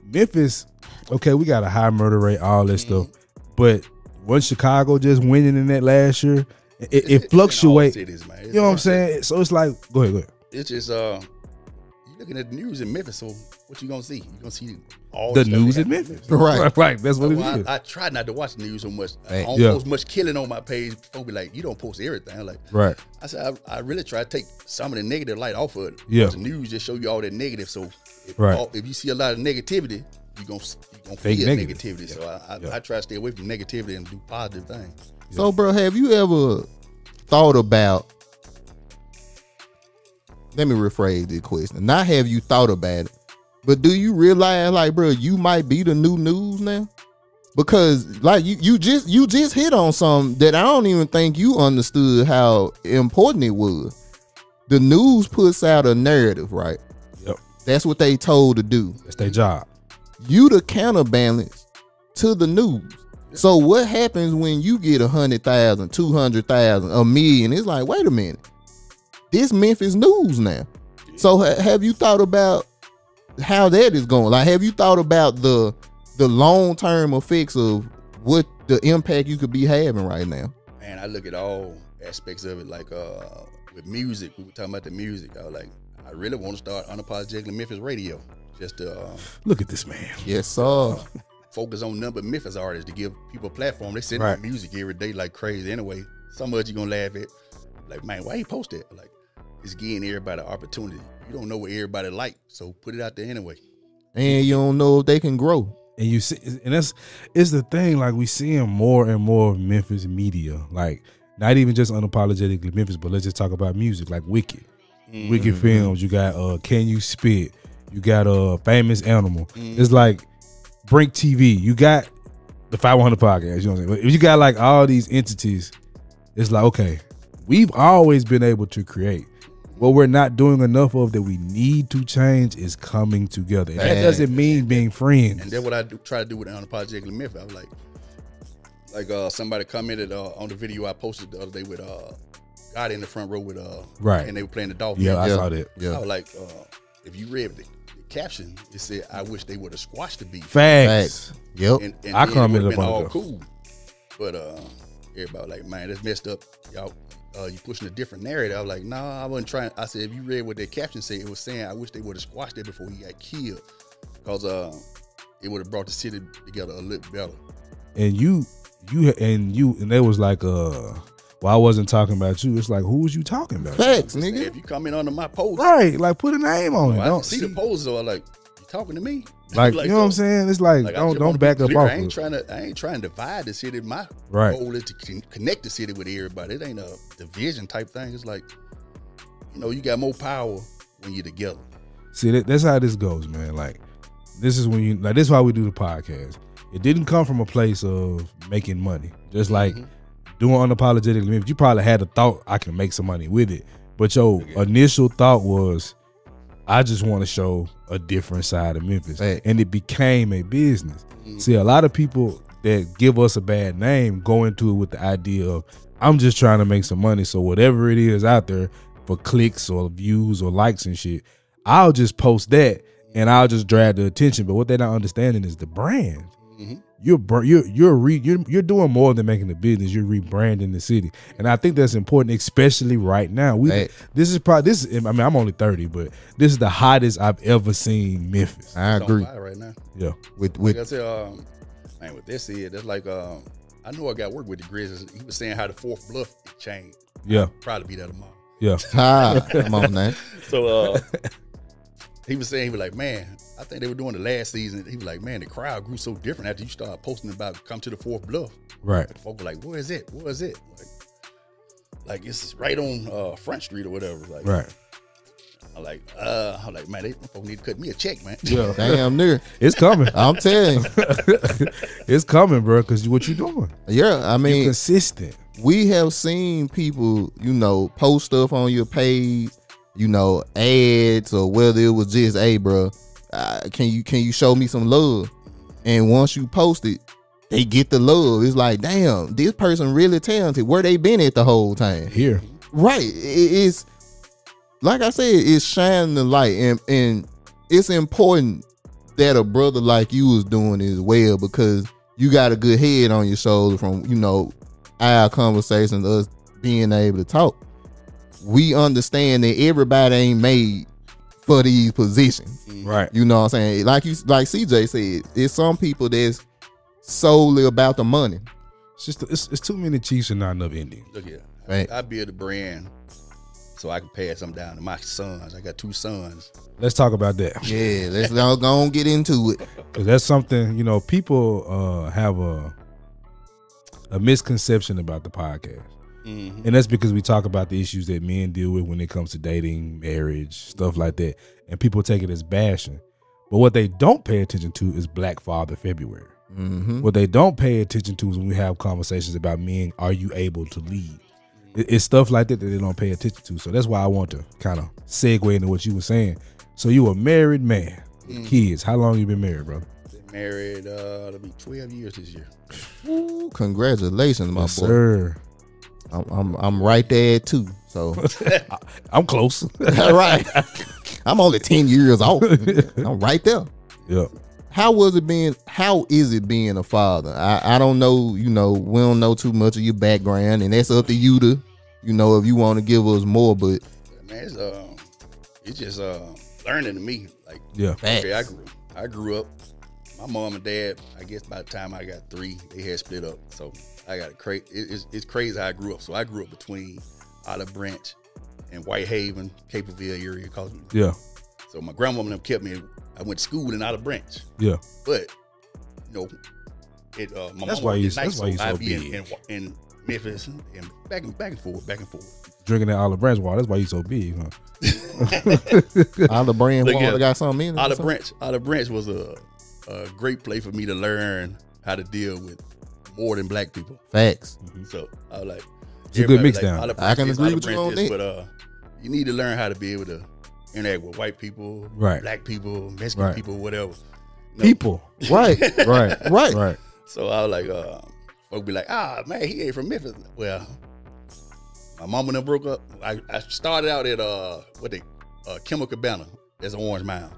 [SPEAKER 2] Memphis, okay, we got a high murder rate, all that stuff. But once Chicago just winning in that last year, it fluctuates. You know what I'm saying? So it's like, go ahead.
[SPEAKER 4] It's just you looking at the news in Memphis, so what you gonna see? You gonna see all
[SPEAKER 2] the news in Memphis. Right. That's what it is.
[SPEAKER 4] I try not to watch the news so much.
[SPEAKER 1] Hey.
[SPEAKER 4] I don't post much killing on my page. People be like, you don't post everything. I'm like,
[SPEAKER 2] right.
[SPEAKER 4] I said I really try to take some of the negative light off of it.
[SPEAKER 2] Yeah.
[SPEAKER 4] The news just show you all that negative. So if you see a lot of negativity, you're gonna feel negativity. So I try to stay away from negativity and do positive things.
[SPEAKER 1] So, bro, have you ever thought about? Let me rephrase this question. Not have you thought about it, but do you realize, like, bro, you might be the new news now? Because, like, you just hit on something that I don't even think you understood how important it was. The news puts out a narrative, right?
[SPEAKER 2] Yep.
[SPEAKER 1] That's what they told to do.
[SPEAKER 2] That's their job.
[SPEAKER 1] You the counterbalance to the news. So what happens when you get 100,000, 200,000, a million? It's like, wait a minute. This Memphis news now. So have you thought about how that is going? Like, have you thought about the long-term effects of what the impact you could be having right now?
[SPEAKER 4] Man, I look at all aspects of it. Like with music, we were talking about the music. I was like, I really want to start Unapologetically Memphis Radio. Just to
[SPEAKER 2] look at this man.
[SPEAKER 1] Yes, sir.
[SPEAKER 4] Focus on number of Memphis artists to give people a platform. They send out music every day like crazy anyway. Some of it you gonna laugh at. Like, man, why you post that? Like, it's giving everybody an opportunity. You don't know what everybody like, so put it out there anyway.
[SPEAKER 1] And you don't know if they can grow.
[SPEAKER 2] And you see, and it's the thing. Like, we seeing more and more of Memphis media. Like, not even just Unapologetically Memphis, but let's just talk about music. Like Wicked, Wicked Films. You got Can You Spit? You got Famous Animal. It's like Brink TV. You got the 500 podcast. You know what I'm saying? But if you got like all these entities, it's like, okay, we've always been able to create. What we're not doing enough of that we need to change is coming together. And that doesn't mean being friends.
[SPEAKER 4] And that's what I try to do with Unapologetically Memphis. I was like somebody commented on the video I posted the other day with God in the front row with
[SPEAKER 2] right,
[SPEAKER 4] and they were playing the Dolphins.
[SPEAKER 2] Yeah, I saw that.
[SPEAKER 4] Yeah, I was like, if you read the caption, it said, "I wish they would have squashed the beef."
[SPEAKER 2] Facts.
[SPEAKER 1] Yep.
[SPEAKER 4] And
[SPEAKER 2] I
[SPEAKER 4] then it
[SPEAKER 2] commented
[SPEAKER 4] would've been
[SPEAKER 2] upon
[SPEAKER 4] all
[SPEAKER 2] it, though.
[SPEAKER 4] cool. But everybody like, man, that's messed up. Y'all, you pushing a different narrative. I was like, nah, I wasn't trying. I said, if you read what that caption said, it was saying, I wish they would have squashed it before he got killed, because it would have brought the city together a little better.
[SPEAKER 2] And and they was like, well, I wasn't talking about you. It's like, who was you talking about?
[SPEAKER 1] Facts,
[SPEAKER 4] If
[SPEAKER 1] nigga.
[SPEAKER 4] you come in under my post,
[SPEAKER 2] Right, like put a name on it.
[SPEAKER 4] I
[SPEAKER 2] Don't
[SPEAKER 4] see the post, so I'm like, you talking to me?
[SPEAKER 2] like, you know what I'm saying? It's like,
[SPEAKER 4] I just
[SPEAKER 2] don't
[SPEAKER 4] wanna
[SPEAKER 2] back
[SPEAKER 4] be
[SPEAKER 2] up
[SPEAKER 4] clear.
[SPEAKER 2] off
[SPEAKER 4] I ain't
[SPEAKER 2] it.
[SPEAKER 4] trying to divide the city. My
[SPEAKER 2] Right.
[SPEAKER 4] goal is to connect the city with everybody. It ain't a division type thing. It's like, you got more power when you're together.
[SPEAKER 2] See, that's how this goes, man. Like, this is when you like. This is why we do the podcast. It didn't come from a place of making money. Just like doing Unapologetically, you probably had a thought, I can make some money with it. But your initial thought was, I just want to show a different side of Memphis.
[SPEAKER 1] Right.
[SPEAKER 2] And it became a business. See, a lot of people that give us a bad name go into it with the idea of, I'm just trying to make some money. So whatever it is out there for clicks or views or likes and shit, I'll just post that and I'll just drag the attention. But what they're not understanding is the brand. You're doing more than making a business. You're rebranding the city, and I think that's important, especially right now. I'm only 30, but this is the hottest I've ever seen Memphis.
[SPEAKER 1] I
[SPEAKER 4] It's on
[SPEAKER 1] agree.
[SPEAKER 4] fire right now.
[SPEAKER 2] Yeah,
[SPEAKER 1] With
[SPEAKER 4] Like I said, man, with this here, that's like, I know I got work with the Grizzlies. He was saying how the fourth bluff changed.
[SPEAKER 2] yeah,
[SPEAKER 4] Probably be there tomorrow.
[SPEAKER 2] yeah.
[SPEAKER 1] come on now.
[SPEAKER 4] So he was saying, he was like, man, I think they were doing the last season. He was like, man, the crowd grew so different after you started posting about come to the fourth bluff.
[SPEAKER 2] Right.
[SPEAKER 4] Folk were like, where is it? Where is it? Like it's right on Front Street or whatever. Like,
[SPEAKER 2] Right.
[SPEAKER 4] I'm like, man, they folk need to cut me a check, man.
[SPEAKER 2] Yeah,
[SPEAKER 1] Damn near.
[SPEAKER 2] it's coming.
[SPEAKER 1] I'm telling you.
[SPEAKER 2] It's coming, bro. Because what you doing?
[SPEAKER 1] Yeah, I
[SPEAKER 2] You're
[SPEAKER 1] mean,
[SPEAKER 2] consistent.
[SPEAKER 1] we have seen people, post stuff on your page, ads, or whether it was just, hey, bro, can you show me some love? And once you post it, they get the love. It's like, damn, this person really talented. Where they been at the whole time?
[SPEAKER 2] Here.
[SPEAKER 1] Right. It's like I said, it's shining the light, and it's important that a brother like you is doing as well, because you got a good head on your shoulder from our conversations, us being able to talk. We understand that everybody ain't made for these positions.
[SPEAKER 2] Right.
[SPEAKER 1] You know what I'm saying? Like CJ said, it's some people that's solely about the money.
[SPEAKER 2] It's just it's too many Chiefs and not enough Indians.
[SPEAKER 4] Look here.
[SPEAKER 1] Right.
[SPEAKER 4] I build a brand so I can pass them down to my sons. I got 2 sons.
[SPEAKER 2] Let's talk about that.
[SPEAKER 1] Yeah, let's go on get into it.
[SPEAKER 2] Because that's something, people have a misconception about the podcast. And that's because we talk about the issues that men deal with when it comes to dating, marriage, stuff like that. And people take it as bashing. But what they don't pay attention to is Black Father February. What they don't pay attention to is when we have conversations about men, are you able to lead? It's stuff like that they don't pay attention to. So that's why I want to kind of segue into what you were saying. So you a married man with kids. How long you been married, brother?
[SPEAKER 4] Been married, it'll be 12 years this year.
[SPEAKER 1] Ooh, congratulations, my
[SPEAKER 2] Yes,
[SPEAKER 1] boy.
[SPEAKER 2] sir.
[SPEAKER 1] I'm right there too. So
[SPEAKER 2] I'm close.
[SPEAKER 1] right. I'm only 10 years off. I'm right there.
[SPEAKER 2] Yeah.
[SPEAKER 1] How is it being a father? I don't know, we don't know too much of your background, and that's up to you to, if you want to give us more, but
[SPEAKER 4] Man, it's just learning to me. Like,
[SPEAKER 2] Yeah.
[SPEAKER 4] okay, I grew up. My mom and dad, I guess by the time I got 3, they had split up. So I got it's crazy how I grew up. So I grew up between Olive Branch and Whitehaven, Caperville area.
[SPEAKER 2] Yeah.
[SPEAKER 4] So my grandmama kept me. I went to school in Olive Branch.
[SPEAKER 2] Yeah.
[SPEAKER 4] But my
[SPEAKER 2] That's
[SPEAKER 4] mama
[SPEAKER 2] why you-
[SPEAKER 4] was nice,
[SPEAKER 2] that's why you
[SPEAKER 4] so
[SPEAKER 2] so
[SPEAKER 4] I'd be
[SPEAKER 2] big.
[SPEAKER 4] in Memphis and back and forth.
[SPEAKER 2] Drinking that olive branch water. That's why you so big, huh?
[SPEAKER 1] Olive brand
[SPEAKER 4] Look
[SPEAKER 1] water
[SPEAKER 4] here.
[SPEAKER 1] got something in it. or
[SPEAKER 4] Olive Branch was a great place for me to learn how to deal with more than Black people.
[SPEAKER 1] Facts.
[SPEAKER 4] So I was like,
[SPEAKER 2] It's a good
[SPEAKER 4] everybody
[SPEAKER 2] mix
[SPEAKER 4] like,
[SPEAKER 2] down.
[SPEAKER 4] Olive
[SPEAKER 1] I can
[SPEAKER 4] Branch this,
[SPEAKER 1] agree
[SPEAKER 4] Olive
[SPEAKER 1] with you
[SPEAKER 4] Branch
[SPEAKER 1] on
[SPEAKER 4] this,
[SPEAKER 1] that.
[SPEAKER 4] But you need to learn how to be able to interact with white people,
[SPEAKER 2] Right.
[SPEAKER 4] Black people, Mexican
[SPEAKER 2] Right.
[SPEAKER 4] people, whatever.
[SPEAKER 2] People.
[SPEAKER 1] Right.
[SPEAKER 2] Right.
[SPEAKER 1] Right.
[SPEAKER 2] Right.
[SPEAKER 4] So I was like, folks be like, man, he ain't from Memphis. Well, my mama and them broke up. I started out at Chemical Cabana as an Orange Mound.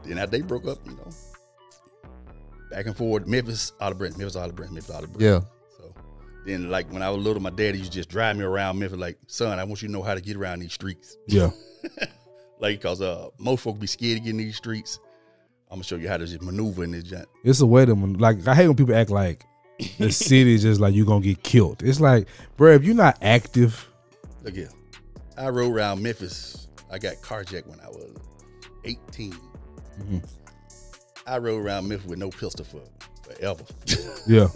[SPEAKER 4] Then after they broke up, you know, back and forth, Memphis, out of Brent.
[SPEAKER 1] Yeah.
[SPEAKER 4] So then, like, when I was little, my daddy used to just drive me around Memphis, like, son, I want you to know how to get around these streets.
[SPEAKER 2] Yeah.
[SPEAKER 4] Like, because most folks be scared to get in these streets. I'm going to show you how to just maneuver in this joint.
[SPEAKER 2] It's a way to, like, I hate when people act like the city is just like you're going to get killed. It's like, bro, if you're not active.
[SPEAKER 4] Look here. I rode around Memphis. I got carjacked when I was 18.
[SPEAKER 2] Mm-hmm.
[SPEAKER 4] I rode around Memphis with no pistol forever.
[SPEAKER 2] Yeah.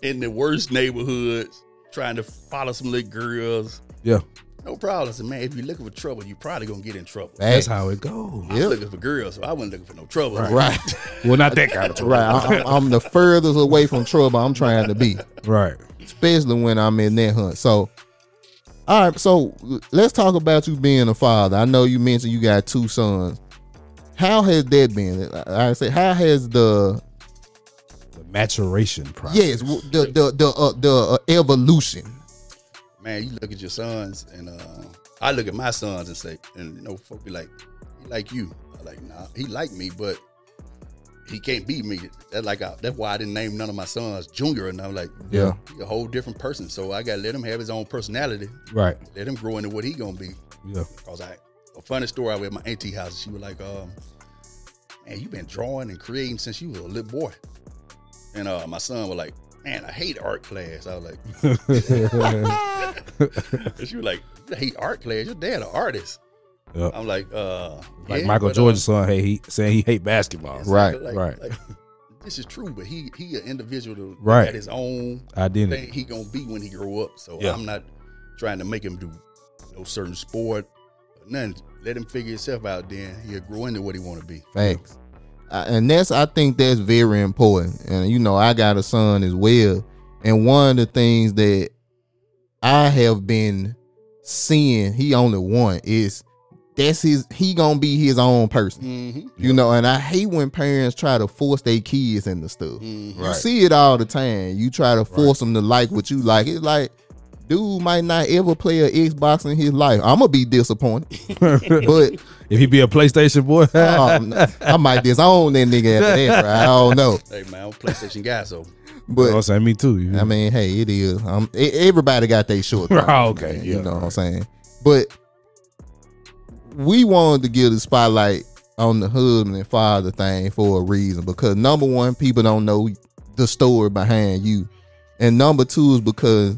[SPEAKER 4] In the worst neighborhoods, trying to follow some little girls.
[SPEAKER 2] Yeah.
[SPEAKER 4] No problem. I said, man, if you're looking for trouble, you're probably going to get in trouble.
[SPEAKER 2] That's how it goes.
[SPEAKER 4] I was looking for girls, so I wasn't looking for no trouble.
[SPEAKER 1] Right.
[SPEAKER 2] Well, not that kind of trouble.
[SPEAKER 1] Right. I'm the furthest away from trouble I'm trying to be.
[SPEAKER 2] Right.
[SPEAKER 1] Especially when I'm in that hunt. So, all right. So let's talk about you being a father. I know you mentioned you got 2 sons. How has that been? I say, how has the
[SPEAKER 2] maturation process?
[SPEAKER 1] Yes, the evolution.
[SPEAKER 4] Man, you look at your sons, and I look at my sons and say, and you know, folk be like, he like you. I'm like, nah, he like me, but he can't beat me. That's why I didn't name none of my sons Junior, and I'm like,
[SPEAKER 1] yeah,
[SPEAKER 4] he's a whole different person. So I gotta let him have his own personality.
[SPEAKER 2] Right.
[SPEAKER 4] Let him grow into what he gonna be.
[SPEAKER 2] Yeah.
[SPEAKER 4] Because a funny story, I was at my auntie house. She was like, man, you been drawing and creating since you was a little boy. And my son was like, man, I hate art class. I was like, and she was like, you hate art class? Your dad an artist. Yep. I'm like,
[SPEAKER 2] like Michael Jordan's son, he saying he hate basketball.
[SPEAKER 1] Right,
[SPEAKER 4] right. Like, this is true, but he an individual
[SPEAKER 2] right.
[SPEAKER 4] Got his own
[SPEAKER 2] identity.
[SPEAKER 4] Thing he gonna be when he grow up. So I'm not trying to make him do no certain sport or nothing. Let him figure himself out. Then he'll grow into what he want to be.
[SPEAKER 1] Thanks. And I think that's very important. And you know, I got a son as well. And one of the things that I have been seeing, he only one, is he gonna be his own person. Mm-hmm. You know, and I hate when parents try to force their kids into stuff. Mm-hmm. You see it all the time. You try to force them to like what you like. It's like, dude might not ever play an Xbox in his life. I'm gonna be disappointed. But
[SPEAKER 2] if he be a PlayStation boy,
[SPEAKER 1] I might disown that nigga after that. Right? I don't know.
[SPEAKER 4] Hey man, I'm a PlayStation guy, so.
[SPEAKER 1] But
[SPEAKER 2] I'm saying me too.
[SPEAKER 1] I mean, hey, it is. Everybody got their short.
[SPEAKER 2] Okay,
[SPEAKER 1] man, you know what I'm saying. But we wanted to give the spotlight on the husband and father thing for a reason, because number one, people don't know the story behind you, and number two is because,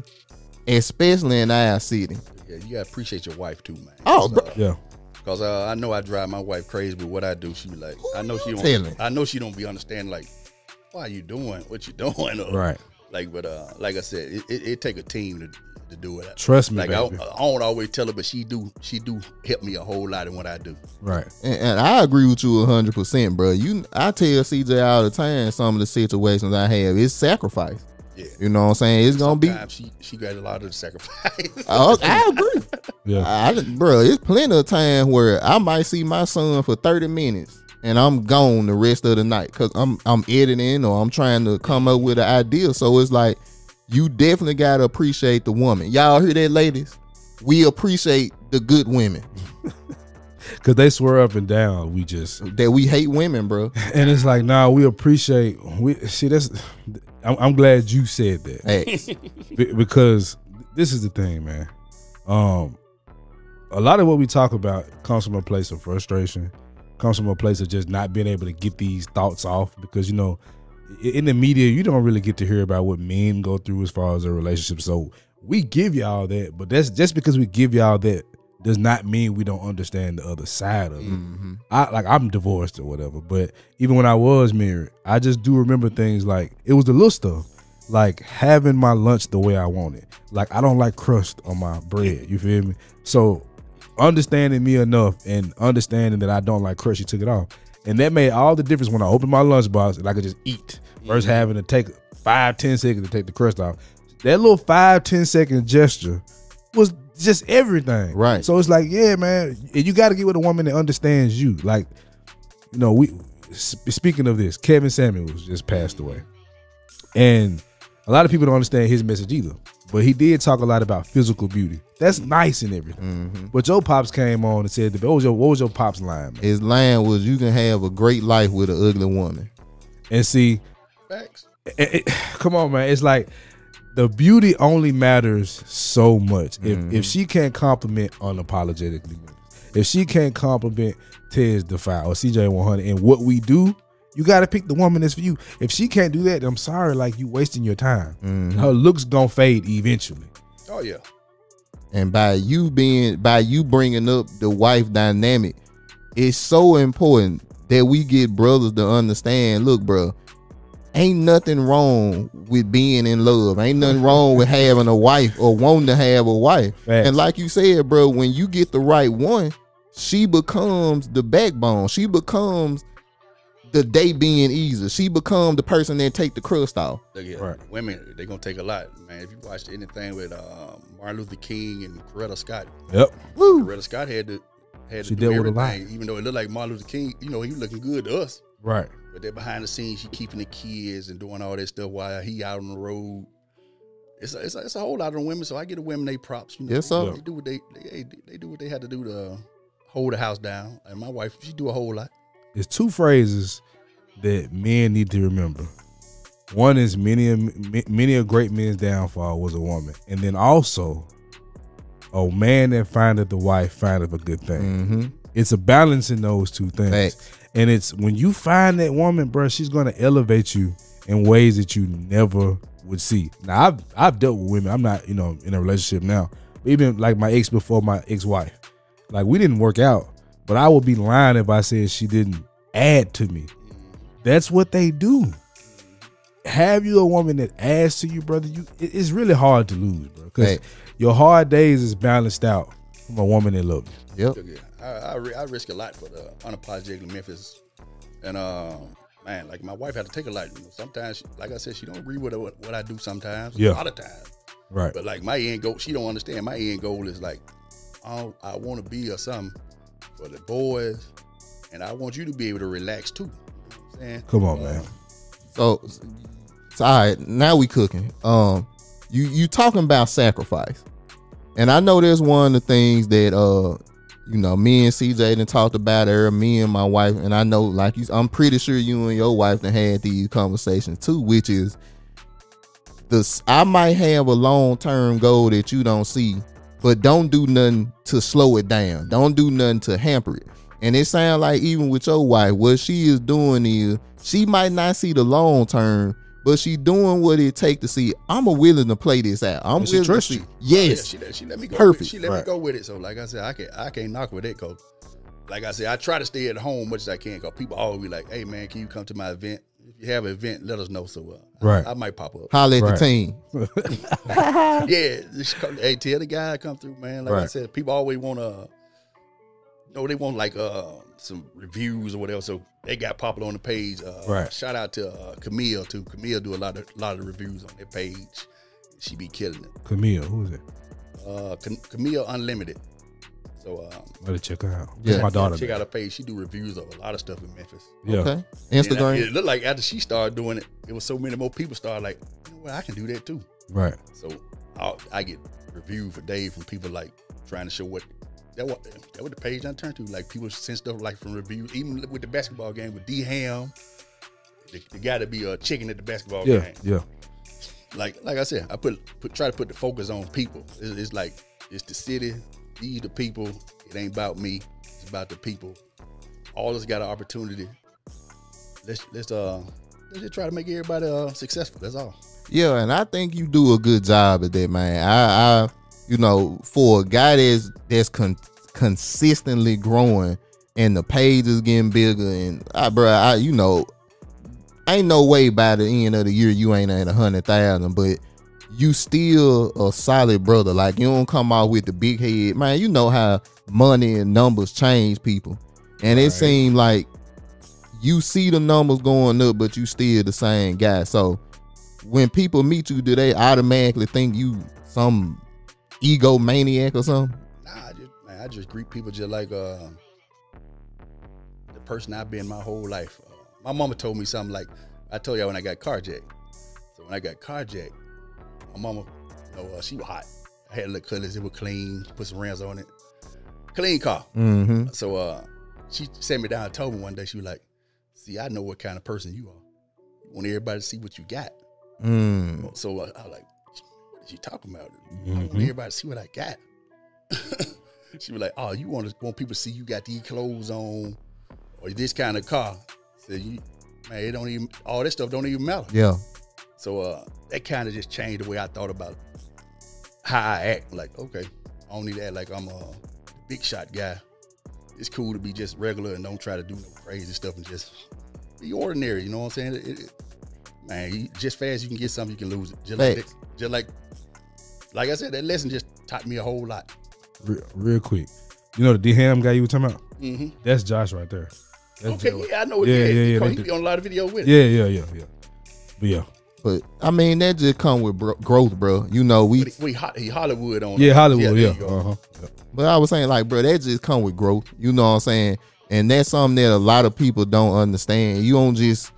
[SPEAKER 1] especially in our city,
[SPEAKER 4] you gotta appreciate your wife too, man.
[SPEAKER 1] Oh, bro.
[SPEAKER 2] Yeah.
[SPEAKER 4] Because I know I drive my wife crazy with what I do. She be like, I know she don't be understanding, like, why are you doing what you doing? Or,
[SPEAKER 2] right.
[SPEAKER 4] Like, but like I said, it take a team to do it.
[SPEAKER 2] Trust me,
[SPEAKER 4] like I don't always tell her, but she do help me a whole lot in what I do.
[SPEAKER 2] Right.
[SPEAKER 1] And I agree with you 100%, bro. I tell CJ all the time, some of the situations I have, it's sacrifice.
[SPEAKER 4] Yeah.
[SPEAKER 1] You know what I'm saying? It's gonna be.
[SPEAKER 4] She got a lot of the sacrifice.
[SPEAKER 1] I agree.
[SPEAKER 2] Yeah.
[SPEAKER 1] Bro, it's plenty of time where I might see my son for 30 minutes and I'm gone the rest of the night because I'm editing or I'm trying to come up with an idea. So it's like, you definitely gotta appreciate the woman. Y'all hear that, ladies? We appreciate the good women.
[SPEAKER 2] Cause they swear up and down
[SPEAKER 1] that we hate women, bro.
[SPEAKER 2] And it's like, nah, we appreciate. I'm glad you said that.
[SPEAKER 1] Hey.
[SPEAKER 2] Because this is the thing, man. A lot of what we talk about comes from a place of frustration, comes from a place of just not being able to get these thoughts off. Because, you know, in the media, you don't really get to hear about what men go through as far as their relationships. So we give y'all that, but that's just because we give y'all that does not mean we don't understand the other side of it. Mm-hmm. I'm divorced or whatever, but even when I was married, I just do remember things like, it was the little stuff, like having my lunch the way I want it. Like, I don't like crust on my bread, you feel me? So understanding me enough and understanding that I don't like crust, she took it off. And that made all the difference when I opened my lunchbox and I could just eat versus having to take 5-10 seconds to take the crust off. That little 5-10 second gesture was just everything.
[SPEAKER 1] Right.
[SPEAKER 2] So it's like, yeah, man, you got to get with a woman that understands you. Like, you know, speaking of this, Kevin Samuels just passed away. And a lot of people don't understand his message either. But he did talk a lot about physical beauty. That's nice and everything. But your pops came on and said, what was your pops line, man?
[SPEAKER 1] His line was, you can have a great life with an ugly woman.
[SPEAKER 2] And see,
[SPEAKER 4] Facts.
[SPEAKER 2] Come on, man. It's like the beauty only matters so much. If she can't compliment Unapologetically, if she can't compliment Tez Defy or CJ100 and what we do, you got to pick the woman that's for you. If she can't do that, I'm sorry, like you wasting your time. Her looks gonna fade eventually.
[SPEAKER 4] Oh yeah.
[SPEAKER 1] And by you bringing up the wife dynamic, it's so important that we get brothers to understand, look, bro, ain't nothing wrong with being in love. Ain't nothing wrong with having a wife or wanting to have a wife.
[SPEAKER 2] Facts.
[SPEAKER 1] And like you said, bro, when you get the right one, she becomes the backbone. She becomes the day being easier. She becomes the person that take the crust off.
[SPEAKER 4] Look, yeah,
[SPEAKER 2] Right.
[SPEAKER 4] women, they gonna take a lot, man. If you watched anything with Martin Luther King and Coretta Scott,
[SPEAKER 2] Yep.
[SPEAKER 1] Woo.
[SPEAKER 4] Coretta Scott had to
[SPEAKER 2] She
[SPEAKER 4] do
[SPEAKER 2] dealt with a
[SPEAKER 4] everything,
[SPEAKER 2] lot.
[SPEAKER 4] even though it looked like Martin Luther King. You know, he was looking good to us,
[SPEAKER 2] Right.
[SPEAKER 4] but they're behind the scenes. She keeping the kids and doing all that stuff while he out on the road. It's a whole lot of women, so I get the women they props. You know,
[SPEAKER 1] Yes, sir.
[SPEAKER 4] They do what they do what they had to do to hold the house down. And my wife, she do a whole lot.
[SPEAKER 2] There's two phrases that men need to remember. One is many a great man's downfall was a woman, and then also a man that findeth the wife findeth a good thing. It's a balance in those two things.
[SPEAKER 1] Facts.
[SPEAKER 2] And it's when you find that woman, bro, she's gonna elevate you in ways that you never would see. Now I've dealt with women. I'm not, in a relationship now. But even like my ex before my ex-wife, like we didn't work out. But I would be lying if I said she didn't add to me. That's what they do. Have you a woman that adds to you, brother? It's really hard to lose, bro. Because your hard days is balanced out from a woman that loves you.
[SPEAKER 1] Yep.
[SPEAKER 4] Look, yeah, I risk a lot for the Unapologetically Memphis, and man, like my wife had to take a lot. Sometimes, like I said, she don't agree with what I do. Sometimes,
[SPEAKER 2] Yeah.
[SPEAKER 4] a lot of times,
[SPEAKER 2] Right.
[SPEAKER 4] But like my end goal, she don't understand. My end goal is like, I want to be a something for the boys, and I want you to be able to relax too. You know what I'm saying?
[SPEAKER 2] Come on, man.
[SPEAKER 1] So all right, now we cooking. You talking about sacrifice, and I know there's one of the things that me and CJ done talked about her, me and my wife, and I know like I'm pretty sure you and your wife done had these conversations too, which is I might have a long-term goal that you don't see, but don't do nothing to slow it down. Don't do nothing to hamper it. And it sounds like even with your wife, what she is doing is she might not see the long term, but she doing what it take to see. I'm willing to play this out. I'm
[SPEAKER 2] she
[SPEAKER 1] willing to
[SPEAKER 2] trust
[SPEAKER 1] see.
[SPEAKER 2] you.
[SPEAKER 1] Yes,
[SPEAKER 4] Yeah, she let me go.
[SPEAKER 1] Perfect.
[SPEAKER 4] She let me
[SPEAKER 2] Right.
[SPEAKER 4] go with it. So like I said, I can't knock with that, cause like I said, I try to stay at home much as I can. Cause people always be like, "Hey man, can you come to my event? If you have an event, let us know." So
[SPEAKER 2] Right.
[SPEAKER 4] I might pop up.
[SPEAKER 1] holla at
[SPEAKER 2] Right.
[SPEAKER 1] the team.
[SPEAKER 4] Yeah, hey, tell the guy to come through, man. Like I
[SPEAKER 2] Right.
[SPEAKER 4] said, people always want they want like some reviews or whatever. So they got popular on the page.
[SPEAKER 2] Right.
[SPEAKER 4] Shout out to Camille too. Camille do a lot of reviews on their page. She be killing it.
[SPEAKER 2] Camille, who is it?
[SPEAKER 4] Camille Unlimited. So
[SPEAKER 2] Let her check her out.
[SPEAKER 1] Yeah.
[SPEAKER 2] That's my daughter.
[SPEAKER 4] check out her page. She do reviews of a lot of stuff in Memphis.
[SPEAKER 2] Yeah.
[SPEAKER 1] Okay,
[SPEAKER 4] And
[SPEAKER 1] Instagram.
[SPEAKER 4] it looked like after she started doing it, it was so many more people started like, you know what, I can do that too.
[SPEAKER 2] Right.
[SPEAKER 4] So I get reviewed for days from people like trying to show what what the page I turned to. Like people send stuff like from reviews, even with the basketball game with D Ham. The guy to be a chicken at the basketball
[SPEAKER 2] Yeah.
[SPEAKER 4] game.
[SPEAKER 2] Yeah.
[SPEAKER 4] Like I said, I try to put the focus on people. It's like it's the city, these the people. It ain't about me. It's about the people. All of us got an opportunity. Let's just try to make everybody successful. That's all.
[SPEAKER 1] Yeah, and I think you do a good job at that, man. I for a guy that's consistently growing and the page is getting bigger, and ain't no way by the end of the year you ain't at 100,000, but you still a solid brother. Like you don't come out with the big head, man. You know how money and numbers change people, and it seemed like you see the numbers going up, but you still the same guy. So when people meet you, do they automatically think you some egomaniac or something?
[SPEAKER 4] Nah, I just greet people just like the person I've been my whole life. My mama told me something like, I told y'all when I got carjacked. So when I got carjacked, my mama No, she was hot. I had little colors. It was clean. Put some rims on it. Clean car.
[SPEAKER 1] Mm-hmm.
[SPEAKER 4] So she sat me down and told me one day, she was like, see, I know what kind of person you are. You want everybody to see what you got.
[SPEAKER 1] Mm.
[SPEAKER 4] So I was like, what is she talking about? I want everybody to see what I got. She was like, oh, you want people to see you got these clothes on or this kind of car. So man, it don't even, all this stuff don't even matter.
[SPEAKER 1] Yeah.
[SPEAKER 4] So that kind of just changed the way I thought about how I act. Like, okay, I don't need to act like I'm a big shot guy. It's cool to be just regular and don't try to do no crazy stuff and just be ordinary. You know what I'm saying? Man, just fast you can get something, you can lose it. Just like I said, that lesson just taught me a whole lot.
[SPEAKER 2] Real quick, you know the D-Ham guy you were talking about?
[SPEAKER 4] Mm-hmm.
[SPEAKER 2] That's Josh right there. That's
[SPEAKER 4] Okay,
[SPEAKER 2] Joe.
[SPEAKER 4] yeah, I know.
[SPEAKER 2] Yeah.
[SPEAKER 4] He be on a lot of videos with it.
[SPEAKER 2] Yeah. But yeah.
[SPEAKER 1] But I mean, that just come with growth, bro. You know, he
[SPEAKER 4] Hollywood on.
[SPEAKER 2] Yeah, Hollywood.
[SPEAKER 4] there
[SPEAKER 2] Yeah.
[SPEAKER 4] you go.
[SPEAKER 1] But I was saying, like, bro, that just come with growth. You know what I'm saying? And that's something that a lot of people don't understand. You don't just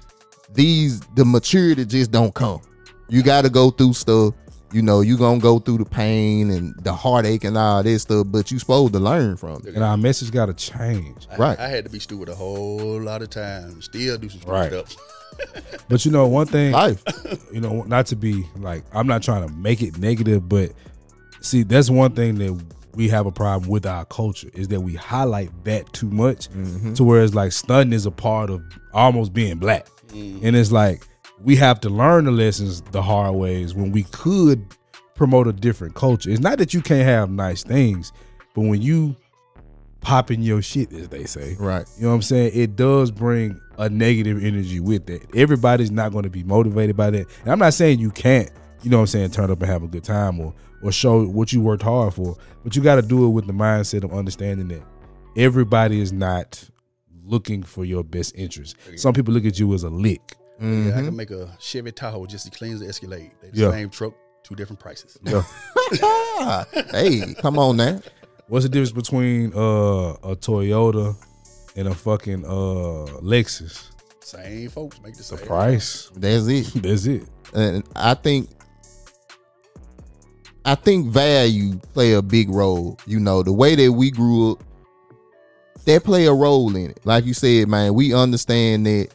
[SPEAKER 1] the maturity just don't come. You got to go through stuff. You know, you gonna go through the pain and the heartache and all this stuff, but you supposed to learn from it.
[SPEAKER 2] And our message got to change.
[SPEAKER 1] Right.
[SPEAKER 4] I had to be stupid a whole lot of times. Still do some stupid stuff.
[SPEAKER 2] But you know, one thing,
[SPEAKER 1] Life.
[SPEAKER 2] you know, not to be like, I'm not trying to make it negative, but see, that's one thing that we have a problem with our culture is that we highlight that too much to where it's like stunting is a part of almost being black. And it's like, we have to learn the lessons the hard ways when we could promote a different culture. It's not that you can't have nice things, but when you popping your shit, as they say,
[SPEAKER 1] Right.
[SPEAKER 2] you know what I'm saying? It does bring a negative energy with that. Everybody's not going to be motivated by that. And I'm not saying you can't, you know what I'm saying, turn up and have a good time or show what you worked hard for, but you got to do it with the mindset of understanding that everybody is not looking for your best interest. Some people look at you as a lick.
[SPEAKER 4] Yeah, I can make a Chevy Tahoe just as clean as the Escalade. They the same truck, two different prices.
[SPEAKER 2] Yeah.
[SPEAKER 1] Hey, come on now.
[SPEAKER 2] What's the difference between a Toyota and a fucking Lexus?
[SPEAKER 4] Same folks make the same
[SPEAKER 2] Price.
[SPEAKER 1] That's it.
[SPEAKER 2] That's it.
[SPEAKER 1] And I think value play a big role. You know, the way that we grew up, that play a role in it. Like you said, man, we understand that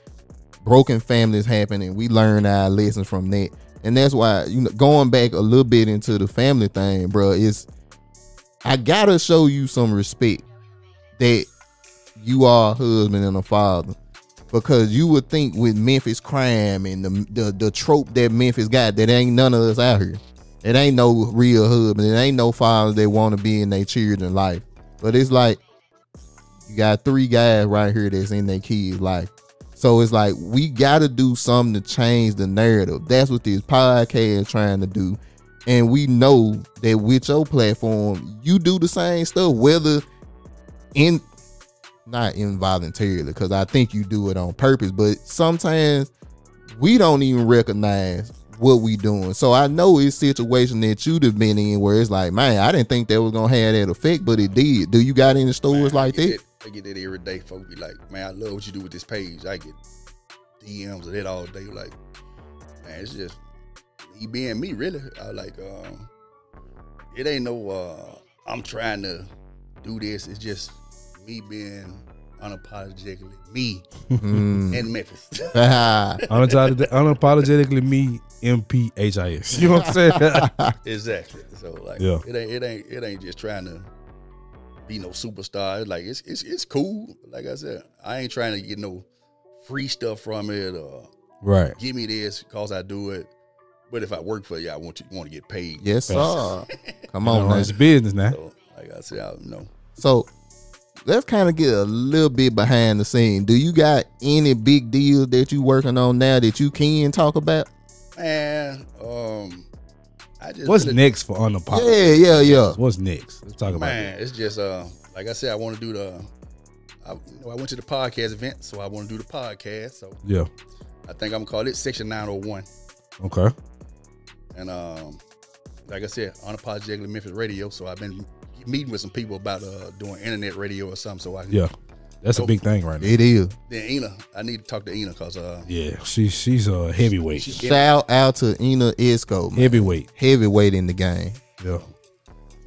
[SPEAKER 1] broken families happen and we learn our lessons from that. And that's why, you know, going back a little bit into the family thing, bro, is I gotta show you some respect that you are a husband and a father. Because you would think with Memphis crime and the trope that Memphis got, that ain't none of us out here. It ain't no real husband. It ain't no father that want to be in their children's life. But it's like, you got 3 guys right here that's in their kids' life. So it's like, we got to do something to change the narrative. That's what this podcast is trying to do. And we know that with your platform, you do the same stuff, whether not involuntarily, because I think you do it on purpose, but sometimes we don't even recognize what we doing. So I know it's a situation that you'd have been in where it's like, man, I didn't think that was going to have that effect, but it did. Do you got any stories like that?
[SPEAKER 4] I get that every day. Folks be like, man, I love what you do with this page. I get DMs of that all day. Like, man, it's just me being me, really. I like, it ain't no, I'm trying to do this. It's just me being unapologetically me in Memphis.
[SPEAKER 2] Unapologetically me, MPHIS. You know what I'm saying?
[SPEAKER 4] Exactly. So like,
[SPEAKER 2] yeah.
[SPEAKER 4] it ain't just trying to be no superstar. Like it's cool. Like I said, I ain't trying to get no free stuff from it or
[SPEAKER 2] right.
[SPEAKER 4] Give me this because I do it. But if I work for you, I want to get paid.
[SPEAKER 1] Yes, sir. Come on, man.
[SPEAKER 2] It's business now.
[SPEAKER 4] So, like I said, I don't know.
[SPEAKER 1] So let's kind of get a little bit behind the scene. Do you got any big deals that you working on now that you can talk about?
[SPEAKER 4] Man,
[SPEAKER 2] what's next for Unapologetically?
[SPEAKER 1] Yeah.
[SPEAKER 2] What's next? Let's talk about it.
[SPEAKER 4] Man, it's just like I said, I want to do I went to the podcast event, so I want to do the podcast. So
[SPEAKER 2] yeah,
[SPEAKER 4] I think I'm gonna call it Section 901.
[SPEAKER 2] Okay.
[SPEAKER 4] And like I said, Unapologetically Memphis Radio. So I've been meeting with some people about doing internet radio or something, so I can
[SPEAKER 2] That's a big thing right now.
[SPEAKER 1] It is.
[SPEAKER 4] Then Ina, I need to talk to Ina because
[SPEAKER 2] Yeah, she's a heavyweight.
[SPEAKER 1] Shout out to Ina Esco, man. Heavyweight in the game.
[SPEAKER 2] Yeah.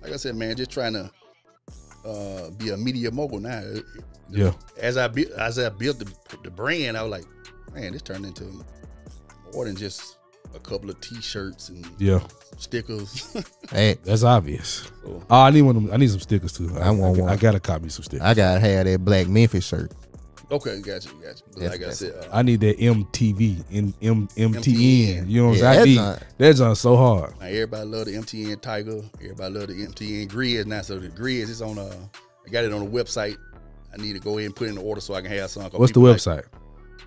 [SPEAKER 4] Like I said, man, just trying to be a media mogul now.
[SPEAKER 2] Yeah.
[SPEAKER 4] As I built the brand, I was like, man, this turned into more than just a couple of T-shirts and some stickers.
[SPEAKER 1] Hey,
[SPEAKER 2] that's obvious.
[SPEAKER 4] So,
[SPEAKER 2] I need one of them. I need some stickers too.
[SPEAKER 1] I want one.
[SPEAKER 2] I gotta copy some stickers.
[SPEAKER 1] I gotta have that black Memphis shirt.
[SPEAKER 4] okay, got you. But like I said,
[SPEAKER 2] I need that MTV and MTN. You know what
[SPEAKER 1] Yeah,
[SPEAKER 2] I'm saying? That's so hard.
[SPEAKER 4] now everybody love the MTN Tiger. Everybody love the MTN Grizz now. So the Grizz is on I got it on the website. I need to go ahead and put in the order so I can have some.
[SPEAKER 2] What's the website?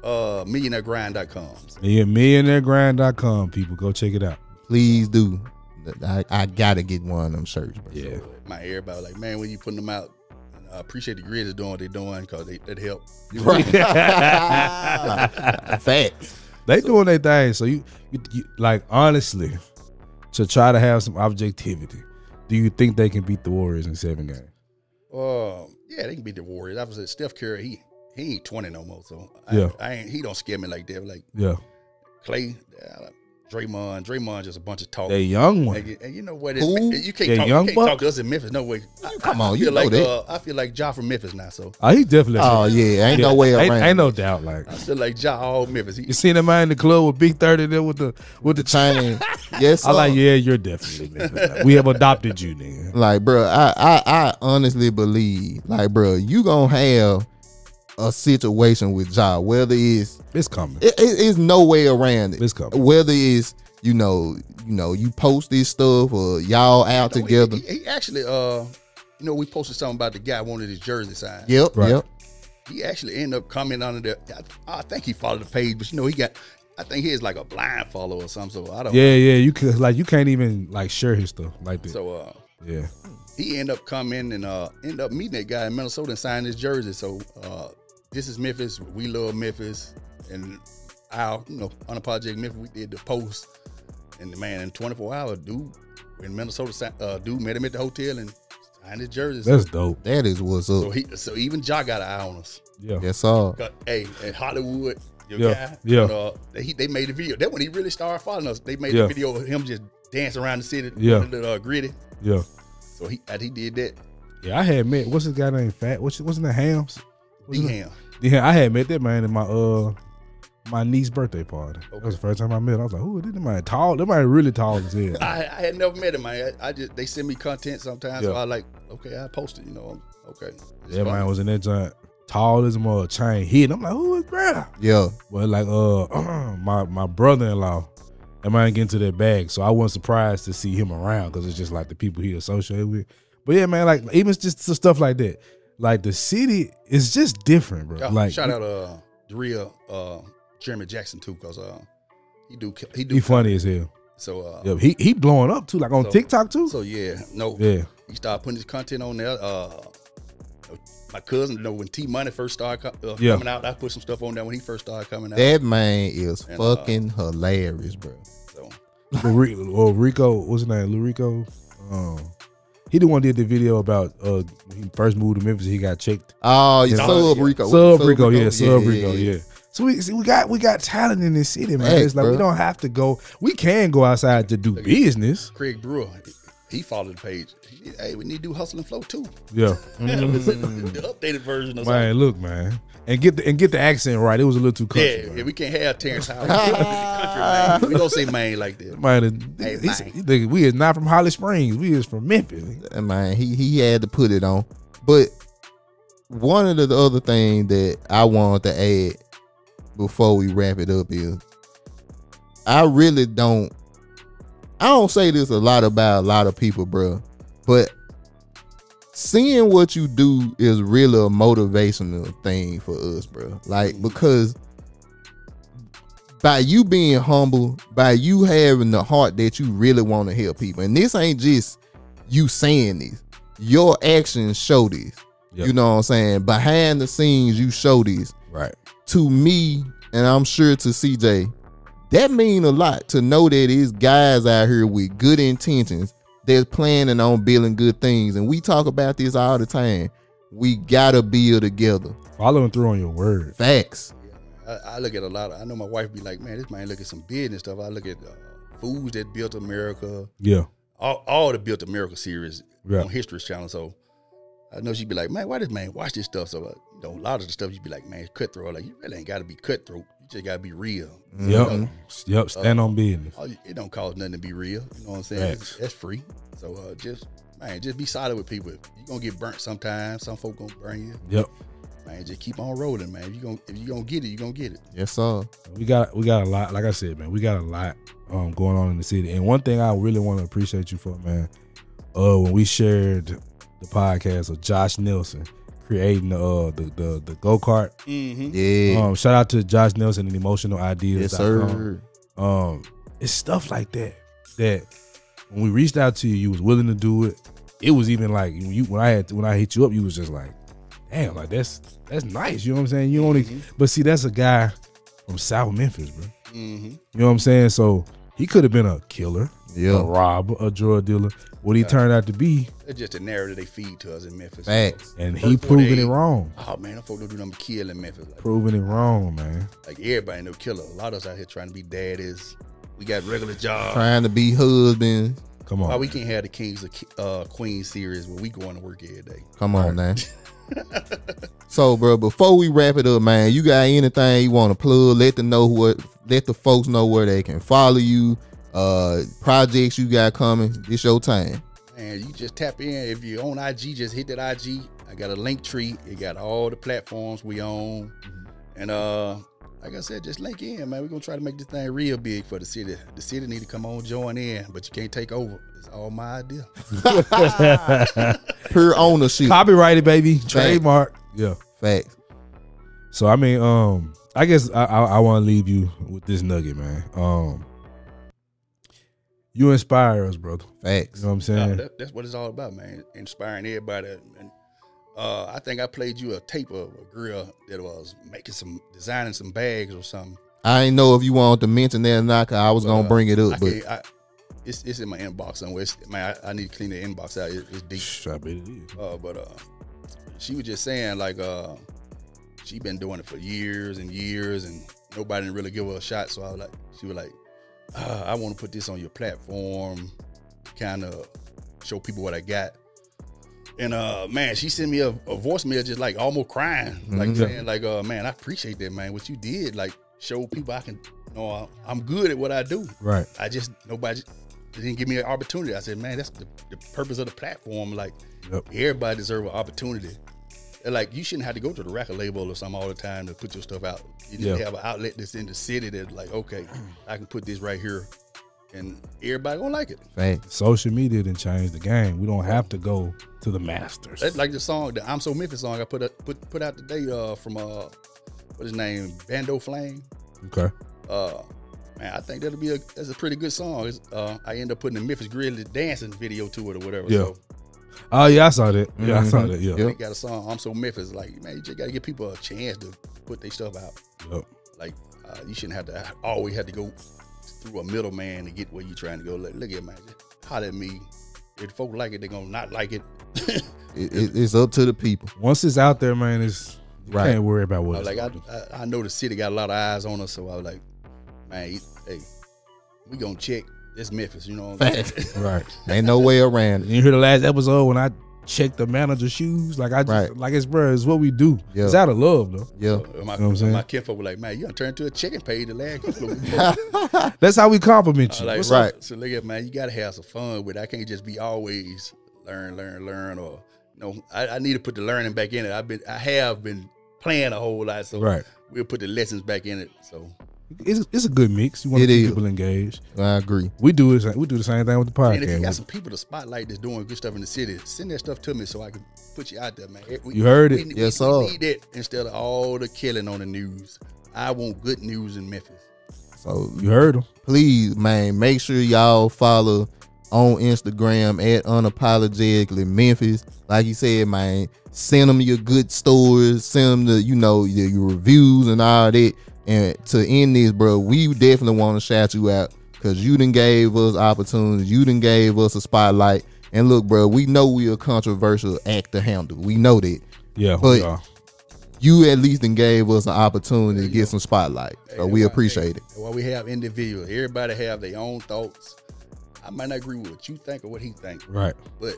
[SPEAKER 4] MillionaireGrind.com.
[SPEAKER 2] Yeah, MillionaireGrind.com. People, go check it out.
[SPEAKER 1] Please do. I gotta get one of them shirts, bro.
[SPEAKER 2] Yeah.
[SPEAKER 4] My everybody like, man, when you putting them out, I appreciate the Grizz doing what they're doing because that help.
[SPEAKER 1] Facts.
[SPEAKER 2] They doing their thing. So you like, honestly, to try to have some objectivity, do you think they can beat the Warriors in 7 games?
[SPEAKER 4] Yeah, they can beat the Warriors. Obviously, Steph Curry, he ain't 20 no more, so he don't scare me like that. Like Clay, Draymond just a bunch of talk.
[SPEAKER 2] They young one.
[SPEAKER 4] And you know what?
[SPEAKER 1] Who?
[SPEAKER 4] You can't talk to us in Memphis. No way.
[SPEAKER 1] Come on,
[SPEAKER 4] I
[SPEAKER 1] you
[SPEAKER 4] feel
[SPEAKER 1] know
[SPEAKER 4] like
[SPEAKER 1] that.
[SPEAKER 4] I feel like Ja from Memphis now. So
[SPEAKER 2] Oh, he definitely.
[SPEAKER 1] Oh yeah, ain't no way around.
[SPEAKER 2] Ain't no doubt. Like,
[SPEAKER 4] I feel like Ja all Memphis.
[SPEAKER 2] you seen that man in the club with Big 30 there with the
[SPEAKER 1] chain. Yes, sir.
[SPEAKER 2] I like, yeah, you're definitely Memphis. We have adopted you, nigga.
[SPEAKER 1] Like, bro, I honestly believe, like, bro, you gonna have a situation with Ja, whether
[SPEAKER 2] it's coming.
[SPEAKER 1] It's no way around it.
[SPEAKER 2] It's coming.
[SPEAKER 1] Whether it's you post this stuff or y'all out together.
[SPEAKER 4] He actually, we posted something about the guy wanted his jersey signed.
[SPEAKER 1] Yep,
[SPEAKER 2] Right.
[SPEAKER 1] yep.
[SPEAKER 4] He actually ended up commenting on it. I think he followed the page, but I think he is like a blind follower or something. So I don't.
[SPEAKER 2] Yeah. You could you can't even like share his stuff like that.
[SPEAKER 4] So
[SPEAKER 2] yeah.
[SPEAKER 4] he ended up coming and ended up meeting that guy in Minnesota and signing his jersey. So this is Memphis. We love Memphis, and our Unapologetic Memphis. We did the post, and the man in 24 hours, dude in Minnesota, dude met him at the hotel and signed his jersey.
[SPEAKER 2] That's dope.
[SPEAKER 1] That is what's up.
[SPEAKER 4] So even Ja got an eye on us.
[SPEAKER 2] Yeah.
[SPEAKER 1] Yes, sir.
[SPEAKER 4] Hey, in Hollywood, your guy.
[SPEAKER 2] Yeah.
[SPEAKER 4] They made a video. That when he really started following us. They made a video of him just dancing around the city.
[SPEAKER 2] Yeah.
[SPEAKER 4] Gritty.
[SPEAKER 2] Yeah.
[SPEAKER 4] So he did that.
[SPEAKER 2] Yeah, I had met, what's his guy named Fat? Wasn't that Hams?
[SPEAKER 4] D-Ham.
[SPEAKER 2] Yeah, I had met that man in my niece's birthday party. That was the first time I met him. I was like, "Ooh, this man tall. That man really tall as hell."
[SPEAKER 4] I had never met him, man. They send me content sometimes, so I I post it. Okay. It's
[SPEAKER 2] That
[SPEAKER 4] fun.
[SPEAKER 2] man was in that joint, tall as a mother, chain hit. I'm like, "Who is bro?"
[SPEAKER 1] Yeah.
[SPEAKER 2] Well, like my brother-in-law, that man get into that bag, so I wasn't surprised to see him around because it's just like the people he associated with. But yeah, man, like even just stuff like that, like the city is just different, bro. Like
[SPEAKER 4] shout out the real Jeremy Jackson too, because
[SPEAKER 2] he funny as hell.
[SPEAKER 4] So
[SPEAKER 2] Yeah, he blowing up too, like on TikTok too.
[SPEAKER 4] So yeah, he started putting his content on there. My cousin, when T Money first started coming out, I put some stuff on there when he first started coming out.
[SPEAKER 1] That man is fucking hilarious, bro.
[SPEAKER 4] So
[SPEAKER 2] Rico, what's his name? Lurico. He the one did the video about when he first moved to Memphis. He got checked.
[SPEAKER 1] Oh, Sub Rico.
[SPEAKER 2] Sub Rico, yeah. So we got talent in this city, man. It's like, bro, we don't have to go. We can go outside to do business.
[SPEAKER 4] Craig Brewer, he followed the page. Hey, we need to do Hustle and Flow too.
[SPEAKER 2] Yeah,
[SPEAKER 4] the updated version of
[SPEAKER 2] man. Look, man, and get the accent right. It was a little too country.
[SPEAKER 4] Yeah, we can't have Terrence Howard. Country, man. We don't say man like that.
[SPEAKER 2] Man, we is not from Holly Springs. We is from Memphis.
[SPEAKER 1] Man, he had to put it on. But one of the other things that I wanted to add before we wrap it up is I don't say this a lot about a lot of people, bro, but seeing what you do is really a motivational thing for us, bro. Like, because by you being humble, by you having the heart that you really want to help people, and this ain't just you saying this, your actions show this. Yep. You know what I'm saying? Behind the scenes, you show this.
[SPEAKER 2] Right.
[SPEAKER 1] To me, and I'm sure to CJ, that mean a lot to know that it's guys out here with good intentions that's planning on building good things. And we talk about this all the time. we gotta build together.
[SPEAKER 2] Following through on your word.
[SPEAKER 1] Facts.
[SPEAKER 4] I look at a lot of, I know my wife be like, man, this man look at some business stuff. I look at foods that built America.
[SPEAKER 2] Yeah.
[SPEAKER 4] All the Built America series
[SPEAKER 2] Yeah.
[SPEAKER 4] on History Channel. So I know she'd be like, man, why does man watch this stuff? So a lot of the stuff you'd be like, man, it's cutthroat. Like, you really ain't got to be cutthroat. You just got to be real.
[SPEAKER 2] Yep. Yep. Stand on business.
[SPEAKER 4] It don't cost nothing to be real. You know what I'm saying? That's free. So just be solid with people. You're gonna get burnt sometimes. Some folk gonna burn you.
[SPEAKER 2] Yep.
[SPEAKER 4] Man, just keep on rolling, man. If you gonna get it, you gonna get it.
[SPEAKER 1] Yes, sir.
[SPEAKER 2] We got a lot. Like I said, man, we got a lot going on in the city. And one thing I really want to appreciate you for, man, when we shared the podcast of Josh Nelson creating the go-kart.
[SPEAKER 1] Yeah.
[SPEAKER 2] Shout out to Josh Nelson and Emotional Ideas.
[SPEAKER 1] Yes, sir.
[SPEAKER 2] It's stuff like that when we reached out to you, you was willing to do it. It was even like when I hit you up, you was just like, damn, like that's nice. You know what I'm saying? You only, but see, that's a guy from South Memphis, bro. You know what I'm saying? So he could have been a killer, a robber, a drug dealer. What he turned out to be,
[SPEAKER 4] it's just a narrative they feed to us in Memphis.
[SPEAKER 1] Facts.
[SPEAKER 2] And he proving it wrong.
[SPEAKER 4] Oh man, them folk don't do nothing but kill in Memphis. Like,
[SPEAKER 2] Proving it wrong, man.
[SPEAKER 4] Like everybody no killer. A lot of us out here trying to be daddies. We got regular jobs.
[SPEAKER 1] Trying to be husbands.
[SPEAKER 2] Come on.
[SPEAKER 4] Why we can't have the Kings of Queens series where we going to work every day?
[SPEAKER 1] Come on, man. So, bro, before we wrap it up, man, you got anything you want to plug? Let the folks know where they can follow you. Projects you got coming. It's your time.
[SPEAKER 4] Man, you just tap in. If you're on IG, just hit that IG. I got a link tree. It got all the platforms we own. And like I said, just link in, man. We're gonna try to make this thing real big for the city. The city need to come on, join in, but you can't take over. It's all my idea.
[SPEAKER 1] Pure ownership.
[SPEAKER 2] Copyrighted, baby. Trademark. Yeah.
[SPEAKER 1] Facts.
[SPEAKER 2] So I mean, I guess I want to leave you with this nugget, man. You inspire us, brother.
[SPEAKER 1] Facts.
[SPEAKER 2] You know what I'm saying?
[SPEAKER 4] That's what it's all about, man. Inspiring everybody. And I think I played you a tape of a girl that was designing some bags or something.
[SPEAKER 1] I didn't know if you wanted to mention that or not, cause I was gonna bring it up, but
[SPEAKER 4] it's in my inbox somewhere. I need to clean the inbox out. It's deep.
[SPEAKER 2] I bet it is.
[SPEAKER 4] But she was just saying like she been doing it for years and years, and nobody didn't really give her a shot. So she was like, I want to put this on your platform, kind of show people what I got. And man, she sent me a voicemail just like almost crying, like saying like, man, I appreciate that, man. What you did, like, show people I can, I'm good at what I do.
[SPEAKER 2] Right.
[SPEAKER 4] Nobody didn't give me an opportunity. I said, man, that's the purpose of the platform. Like, everybody deserves an opportunity. They're like, you shouldn't have to go to the record label or something all the time to put your stuff out. You just have an outlet that's in the city that's like, okay, I can put this right here, and everybody gonna like it.
[SPEAKER 1] Facts.
[SPEAKER 2] Social media didn't change the game. We don't have to go to the masters.
[SPEAKER 4] That's like the song, the I'm So Memphis song I put out today from what his name, Bando Flame.
[SPEAKER 2] Okay.
[SPEAKER 4] Man, I think that's a pretty good song. I end up putting the Memphis Grizzly dancing video to it or whatever.
[SPEAKER 2] Yeah.
[SPEAKER 4] So,
[SPEAKER 2] Oh yeah, I saw that. Yeah, I saw that. Yeah.
[SPEAKER 4] they got a song, I'm So Memphis. Like, man, you just gotta give people a chance to put their stuff out.
[SPEAKER 2] Yep.
[SPEAKER 4] Like, you shouldn't have to always have to go through a middleman to get where you're trying to go. Look at man, just holler at me. If folk like it, they're gonna not like it.
[SPEAKER 1] It's up to the people.
[SPEAKER 2] Once it's out there, man, you can't worry about what.
[SPEAKER 4] I know the city got a lot of eyes on us, so I was like, man, hey, we gonna check. It's Memphis, you know what I'm saying?
[SPEAKER 2] Right.
[SPEAKER 1] Ain't no way around it.
[SPEAKER 2] You hear the last episode when I checked the manager's shoes? Like like it's what we do.
[SPEAKER 1] Yeah.
[SPEAKER 2] It's out of love though.
[SPEAKER 1] Yeah.
[SPEAKER 4] So my,
[SPEAKER 2] you know what I'm saying?
[SPEAKER 4] My kinfolk were like, man, you done turned to a chicken page the last couple of weeks.
[SPEAKER 2] That's how we compliment you.
[SPEAKER 4] Like,
[SPEAKER 1] right.
[SPEAKER 4] So look at, man, you gotta have some fun with it. I can't just be always learn, or I need to put the learning back in it. I have been playing a whole lot, so we'll put the lessons back in it. So
[SPEAKER 2] it's a good mix. You want to keep people engaged.
[SPEAKER 1] I agree.
[SPEAKER 2] We do the same thing with the podcast.
[SPEAKER 4] And if you got some people to spotlight that's doing good stuff in the city, send that stuff to me so I can put you out there, man.
[SPEAKER 2] You heard it.
[SPEAKER 1] Yes, sir.
[SPEAKER 4] We need that instead of all the killing on the news. I want good news in Memphis.
[SPEAKER 1] So
[SPEAKER 2] you heard them.
[SPEAKER 1] Please, man, make sure y'all follow on Instagram at Unapologetically Memphis. Like you said, man, send them your good stories, send them your reviews and all that. And to end this, bro, we definitely want to shout you out because you done gave us opportunities. You done gave us a spotlight. And look, bro, we know we a controversial act to handle. We know that.
[SPEAKER 2] Yeah,
[SPEAKER 1] but
[SPEAKER 2] we are.
[SPEAKER 1] you at least then gave us an opportunity to get some spotlight. So we appreciate it.
[SPEAKER 4] While we have individuals, everybody have their own thoughts. I might not agree with what you think or what he think.
[SPEAKER 2] Right.
[SPEAKER 4] But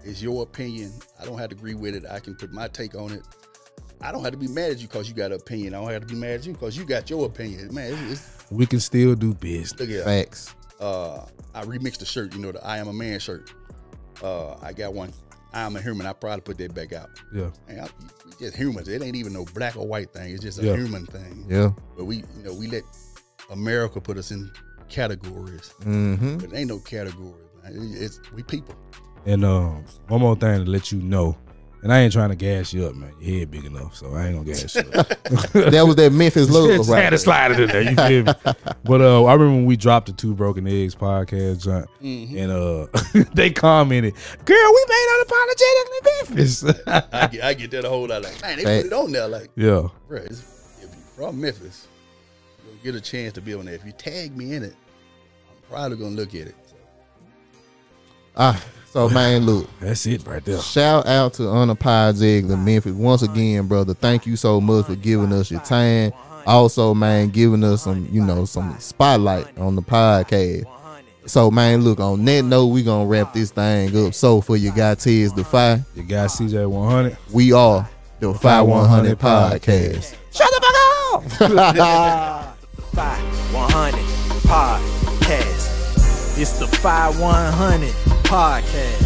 [SPEAKER 4] it's your opinion. I don't have to agree with it. I can put my take on it. I don't have to be mad at you because you got an opinion. I don't have to be mad at you because you got your opinion. Man,
[SPEAKER 2] we can still do business.
[SPEAKER 4] Look at
[SPEAKER 1] Facts.
[SPEAKER 4] I remixed the shirt, the I Am a Man shirt. I got one. I Am a Human. I probably put that back out.
[SPEAKER 2] Yeah.
[SPEAKER 4] Man, we just humans. It ain't even no black or white thing. It's just a human thing.
[SPEAKER 1] Yeah.
[SPEAKER 4] But we let America put us in categories.
[SPEAKER 1] Mm-hmm.
[SPEAKER 4] But it ain't no categories, man. We people.
[SPEAKER 2] And one more thing to let you know, and I ain't trying to gas you up, man. Your head big enough, so I ain't gonna gas you up.
[SPEAKER 1] That was that Memphis logo,
[SPEAKER 2] Just
[SPEAKER 1] right?
[SPEAKER 2] had to slide it in there, you feel me? But I remember when we dropped the Two Broken Eggs podcast, John, and they commented, "Girl, we made Unapologetically Memphis."
[SPEAKER 4] I get that a whole lot. Like, man, they put it on there. Like,
[SPEAKER 2] yeah,
[SPEAKER 4] bro, if you're from Memphis, you'll get a chance to be on there. If you tag me in it, I'm probably gonna look at it.
[SPEAKER 1] So man, look,
[SPEAKER 2] that's it right there.
[SPEAKER 1] Shout out to Unapologetically Memphis once again, brother. Thank you so much for giving us your time. Also, man, giving us some spotlight on the podcast. So, man, look, on that note, we gonna wrap this thing up. So, for your guy Tez Defy,
[SPEAKER 2] your guy CJ 100,
[SPEAKER 1] we are the Defy 100 Podcast.
[SPEAKER 5] Shut the fuck up! Defy 100 Podcast. It's the Defy 100 Podcast.